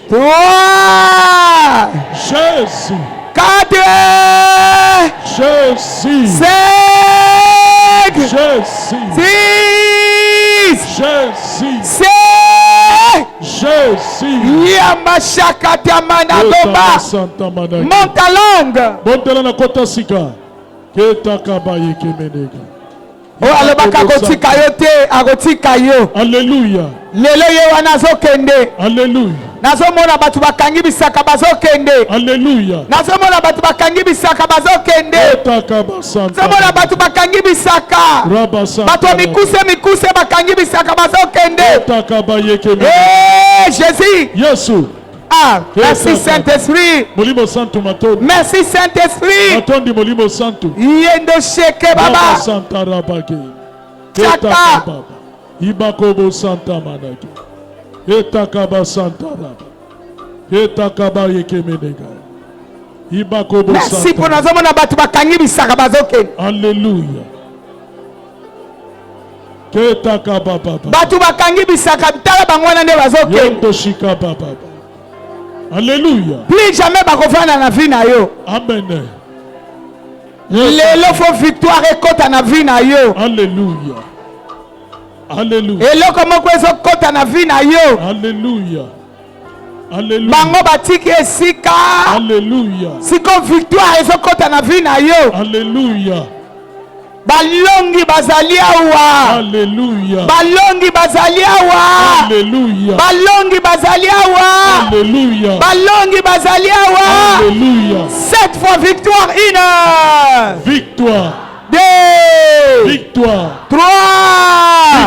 3. Jésus. 4. Jésus. Jésus. 5. Jésus. 6. Jésus. 7. Jésus. Yamashakata manadoba. Monte ta langue. Montela na kota sika. Ketaka bayeke menega. Oh, alobaka kotika yo te, akotika yo. Alléluia. Lelo ye wana zokende. Alléluia. Nazomona batu bakangi bisaka bazokende. Alléluia. Nazomona batu bakangi bisaka bazokende. Ketaka basanta. Nazomona batu bakangi bisaka. Rabasanta. Batu mikuse bakangi bisaka bazokende. Ketaka bayeke menega. Eh, Jésus. Yesu. Ah, merci Saint-Esprit. Molimo santo matondi. Merci Saint-Esprit. Matondi molimo santo. Yendo sheke baba. Santa rabake. Chaka. Baba. Ibakobo santa manake. Etakaba santa raba. Etakaba yekemenega. Ibakobo santa. Merci pour nous avons battu bakangi bisaka bazoke. Alléluia. Ketakaba baba. Batu bakangi bisaka tala bangwana nde bazoke. Yendo shika baba. Alléluia. Plus jamais bakofana na vie na yo. Amen. Lelo fo victoire ekota na vie na yo. Alléluia. Alléluia. Eloko moko ezokota na vie na yo. Alléluia. Alléluia. Bango batiki esika. Alléluia. Siko victoire ezokota na vie na yo. Alléluia. Balongi bazali awa. Alléluia. Balongi bazali awa. Alléluia. Balongi bazali awa. Alléluia. Balongi bazali awa. Alléluia. 7 fois victoire, 1. Victoire. 2. Victoire. 3.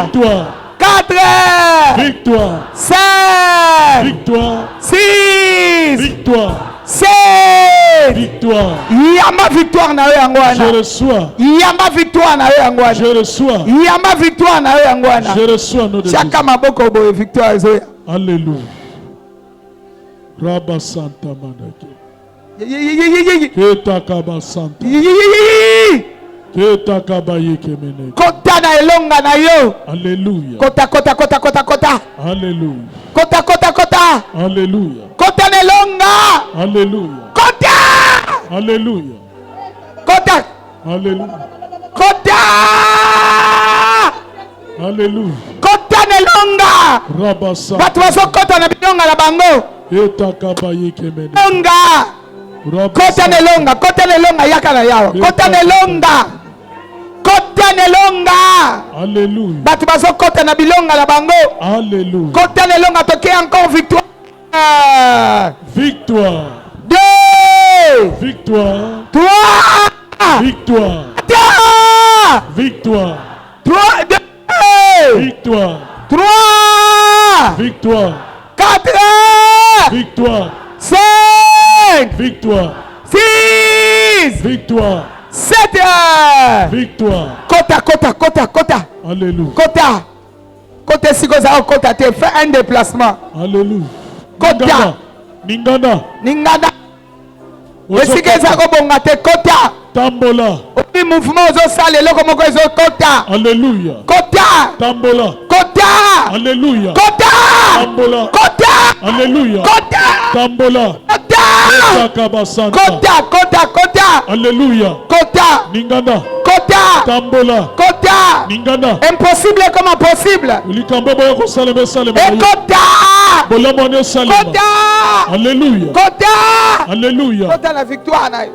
Victoire. 4. Victoire. 5. Victoire. 6. Victoire. 7. Victoire. Yamba victoire na yo yango wana. Je reçois. Yamba victoire na yo yango wana. Je reçois. Yamba victoire na yo yango wana. Je reçois nos désirs. Chaka maboko boye victoire ezoya. Alléluia. Rabba Santa Manake. Yi. Ketakaba Santa. Yi. Ketakaba Yekemene. Kota na elonga na yo. Alléluia. Kota. Alléluia. Kota. Alléluia. Kota na elonga. Alléluia. Kota. Alléluia. Kota. Alléluia. Kota. Alléluia. Kota na elonga. Rabba Santa. Batu bazokota na bilonga na bango. Ketakaba Yekemene. Elonga. Kota na elonga yaka na yawa. Kota na elonga. Alléluia. Batu bazokota na bilonga na bango. Alléluia. Kota na elonga toke encore victoire. Victoire. 2. Victoire. 3. Victoire. 4. Victoire. 3. 2. Victoire. 3. Victoire. 4. Victoire. 5. Victoire. 6. Victoire. 7. Victoire. Kota. Alléluia. Kota siko za kota te. Fais un déplacement. Alléluia. Kota. Ningada. Esike za ko bonga te kota. Tambola. Obi mouvement ozo sale loko moko ezo kota. Alléluia. Kota. Tambola. Kota. Alléluia. Kota. Tambola. Kota. Alléluia. Kota. Tambola. Kota. Kota. Alléluia. Kota. Ninganda. Kota. Tambola. Kota. Ninganda. Impossible comme possible. Likambo boya ko saleme. Et kota. Bolamo ne salema. Kota. Alléluia. Kota. Alléluia. Kota la victoire na yo.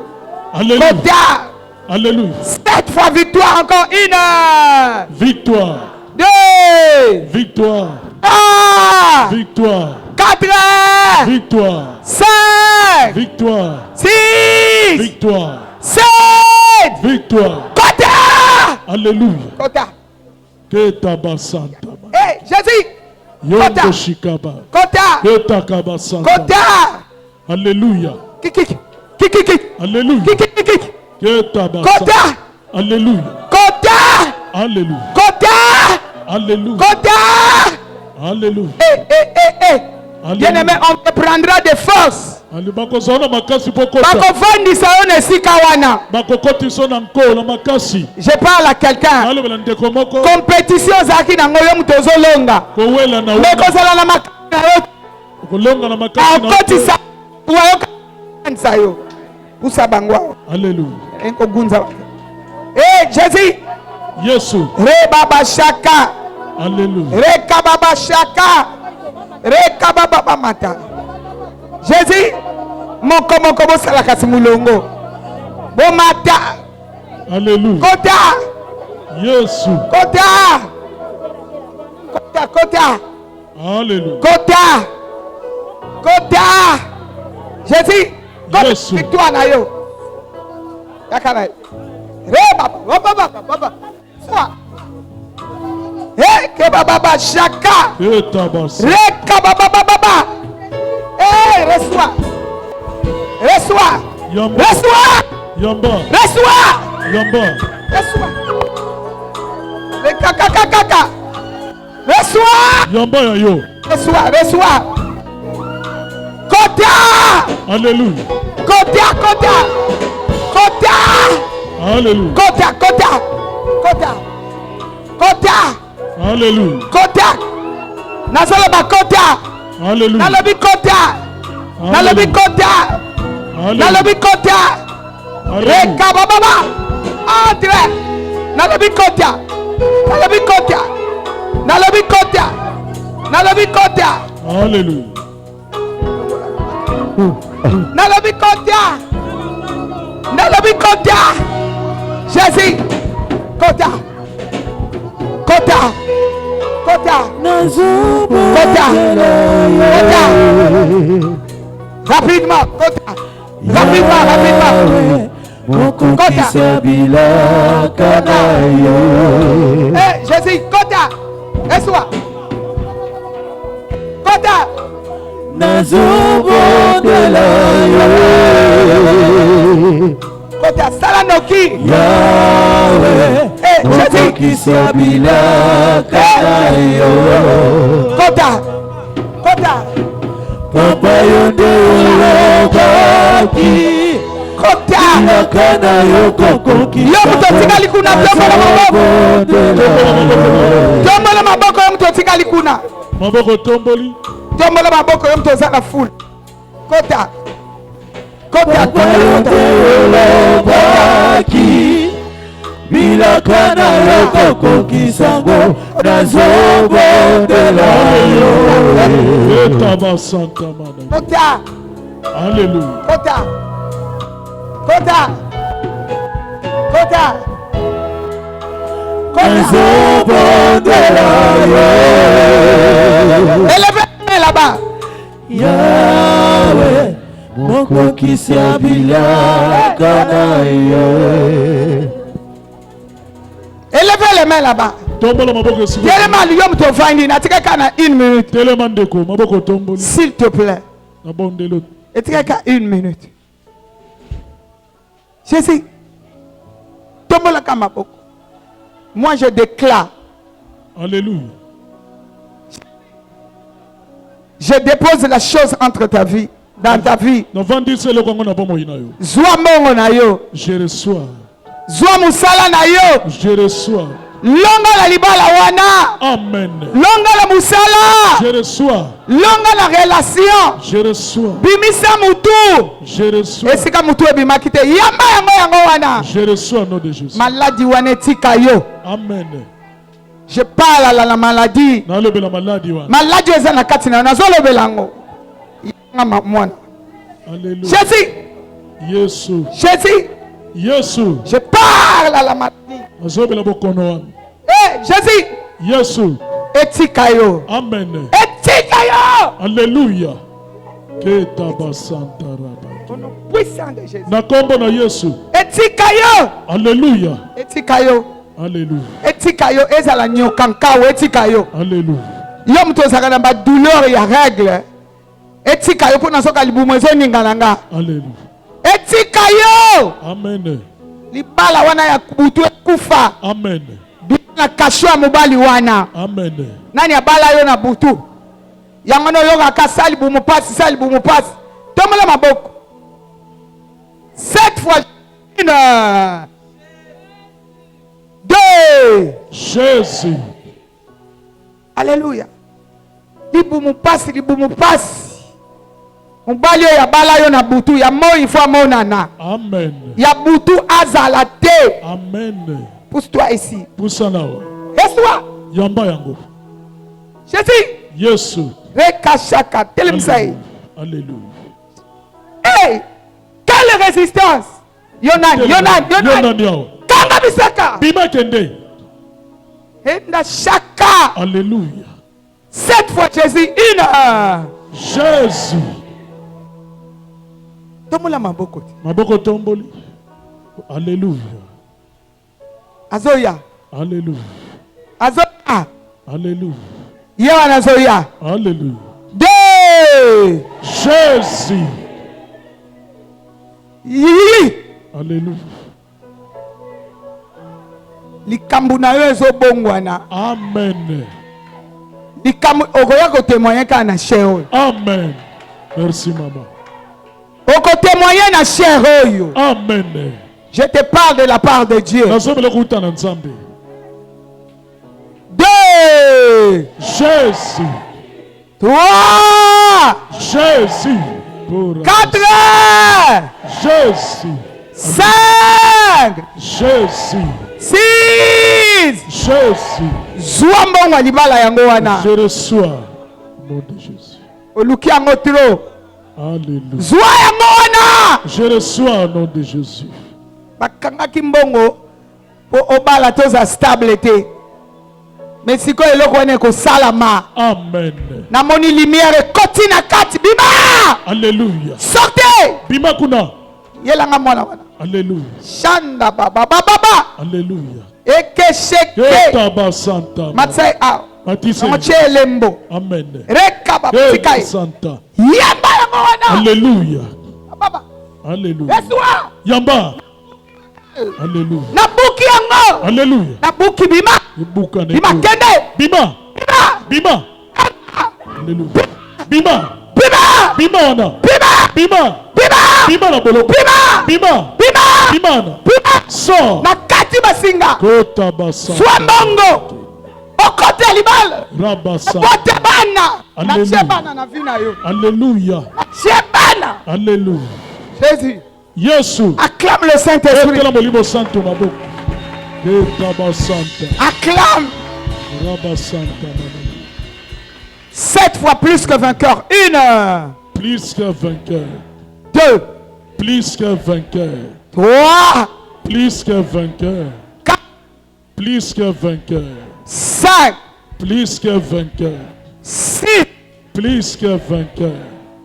Alléluia. Kota. Alléluia. 7 fois victoire encore 1. Victoire. 2. Victoire. 3. Victoire. 4. Victoire. 5. Victoire. 6. Victoire. 7. Victoire. Kota. Alléluia. Kota. Ketaba Santa. Hey, Jésus. Yongo Shikaba. Kota. Ketakaba Santa. Kota. Alléluia. Kiki. Alléluia. Ketaba Kota. Santa. Alléluia. Kota. Alléluia. Kota. Alléluia. Kota. Alléluia. Bien-aimé, on te prendra de force. Bakofandisa yo na esika wana. Je parle à quelqu'un. Compétition zaki nango yo muto ozolonga. Mais kozala na makana yo. Akotisa yo. Usa bangwa. Alléluia. Enko gunza. Eh, Jésus. Yesu. Rebaba shaka. Alléluia. Rekababa shaka. Rekababa mata. Jésus. Moko bo salakasi mulongo. Bo mata. Alléluia. Kota. Yesu. Kota. Kota. Alléluia. Kota. Kota. Jésus. Yesu. Victoire na yo. Yakana. Reba baba. Soit. Eh ke baba shaka. Reka baba. Eh reçois. Yamba. Le kaka. Reçois. Yamba ya yo. Reçois. Kota. Alléluia. Kota. Alléluia. Kota. Alléluia. Kota. Nazala ba kota. Alléluia. Nalobi kota. Reka baba. Entre. Nalobi kota. Alléluia. Nalobi kota. Jésus. Kota. Rapidement. Kota. Eh, Jésus, Kota. Reçois. Kota. Kota Salanoki. Eh, Jésus. Kota. Papa yonde Kota. kokoki Yo mtu tikali kuna tombola maboko yo mtu tikali kuna maboko tomboli tombola maboko yo mtu zana full kota baki bila kana yo kokoki sango nazobondela yo etaba santa mana kota Alléluia. Kota. Élevez là-bas. Yahweh, moko kisia bilaka na yo. Élevez les mains là-bas. Tombola maboko s'il te plaît. Et tu as 1 minute. Jésus, tombola kamaboko. Moi je déclare. Alléluia. Je dépose la chose entre ta vie, dans ta vie. Zwa mongo na yo. Je reçois. Zwa musala na yo. Je reçois. Longa la libala wana. Amen. Longa la musala. Je reçois. Longa la relation. Je reçois. Bimisa mutu. Je reçois. Esika mutu ebimakite. Yamba yango wana. Je reçois au nom de Jésus. Maladie wana etika yo. Amen. Je parle à la maladie. Maladie eza na kati na nazolobela yango. Yanga mwana. Alléluia. Jésus. Yesu. Jésus. Yesu. Je parle à la maladie. Eh, Jésus. Yesu. Etika yo. Amen. Etika yo. Alléluia. Ketaba santa raba. Au nom puissant de Jésus. Na kombo na Yesu. Etika yo. Alléluia. Etika yo. Alléluia. Etika yo ezala nyokanka etika yo. Alléluia. Yo mto sakana ba douleur ya règle. Etika yo pona soka libumu ezoninga nanga. Alléluia. Etika yo. Amen. Libala wana ya kubutu kufa. Amen. Na kashwa mobali wana. Amen. Nani abala yo na butu. Yangono yo ka sali bumu pasi. Tomola maboko. 7 fois 1. 2. Jésus. Alléluia. Libumu pasi. Mbalio ya bala yo na butu ya mo il faut monana. Amen. Ya butu azala te. Amen. Pousse-toi ici. Pousse-toi. Laisse-toi. Yamba yango. Jésus. Yesu. Rekashaka. Telemsaï. Alléluia. Hey! Quelle résistance! Yonan. Kanga bisaka. Bima kende. Enda shaka. Alléluia. 7 fois Jésus. Une. Jésus. Tomola maboko. Maboko tomboli. Alléluia. Azoya. Alléluia. Azoya. Alléluia. Yewa nazoya. Alléluia. 2. Jésus. Alléluia. Likambu na yo ezobongwana. Amen. Likambu okoya ko témoigner ka na cher. Amen. Merci maman. Oko témoigner na cher oyo. Amen. Je te parle de la part de Dieu. 2. Jésus. 3. Jésus. 4. Jésus. 5. Jésus. 6. Jésus. Zwambonga libala yango wana. Je reçois au nom de Jésus. Oluki yango tro. Alléluia. Zwa yango wana. Je reçois au nom de Jésus. Bakanga kimbongo po obala toza stable te. Mais siko eloko ene ko salama. Amen. Na moni lumière koti na kati bima. Alléluia. Sortez. Bima kuna. Yelanga mwana wana. Alléluia. Shanda baba. Alléluia. Ekesheke. Taba Santa. Matsai a. Matisse. Machelembo. Amen. Reka baba tikai. Santa. Yamba yango wana. Alléluia. Baba. Alléluia. Yeswa. Yamba. Alléluia. Nabuki yango. Alléluia. Nabuki bima. Bima kende. Bima. Alléluia. Bima. Wana. Bima na bolo. Bima. So. Nakati basinga. Kota basa. Swambongo. Okote libal. Rabasa. Bote bana. Alléluia. Na chebana na vina yo. Alléluia. Chebana. Alléluia. Jésus. Yesu. Acclame le Saint-Esprit. Acclame. 7 fois plus que vainqueur. 1. Plus que vainqueur. 2. Plus que vainqueur. 3. Plus que vainqueur. 4. Plus que vainqueur. 5. Plus que vainqueur. 6. Plus que vainqueur.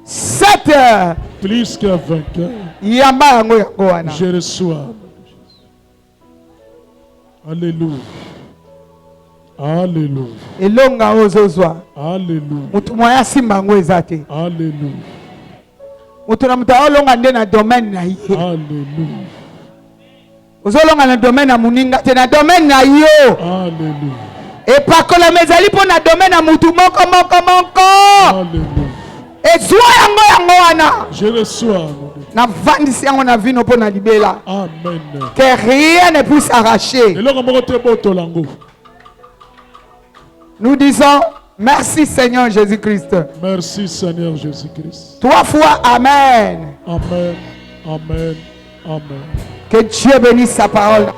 7. Plus que vainqueur. Yamba yango yango wana. Je reçois. Alléluia. Alléluia. Elonga ozozwa. Alléluia. Mutu moya simba yango ezate. Alléluia. Mutu na mutu olonga nde na domaine na ye. Alléluia. Ozolonga na domaine na muninga te na domaine na yo. Alléluia. Et pas que la mezali pour na domaine na mutu moko. Alléluia. Et zwa yango wana. Je reçois. Na vandisi yango na vino pour na libela. Amen. Que rien ne puisse arracher. Nous disons merci Seigneur Jésus-Christ. Merci Seigneur Jésus-Christ. 3 fois Amen. Amen. Amen. Amen. Que Dieu bénisse sa parole.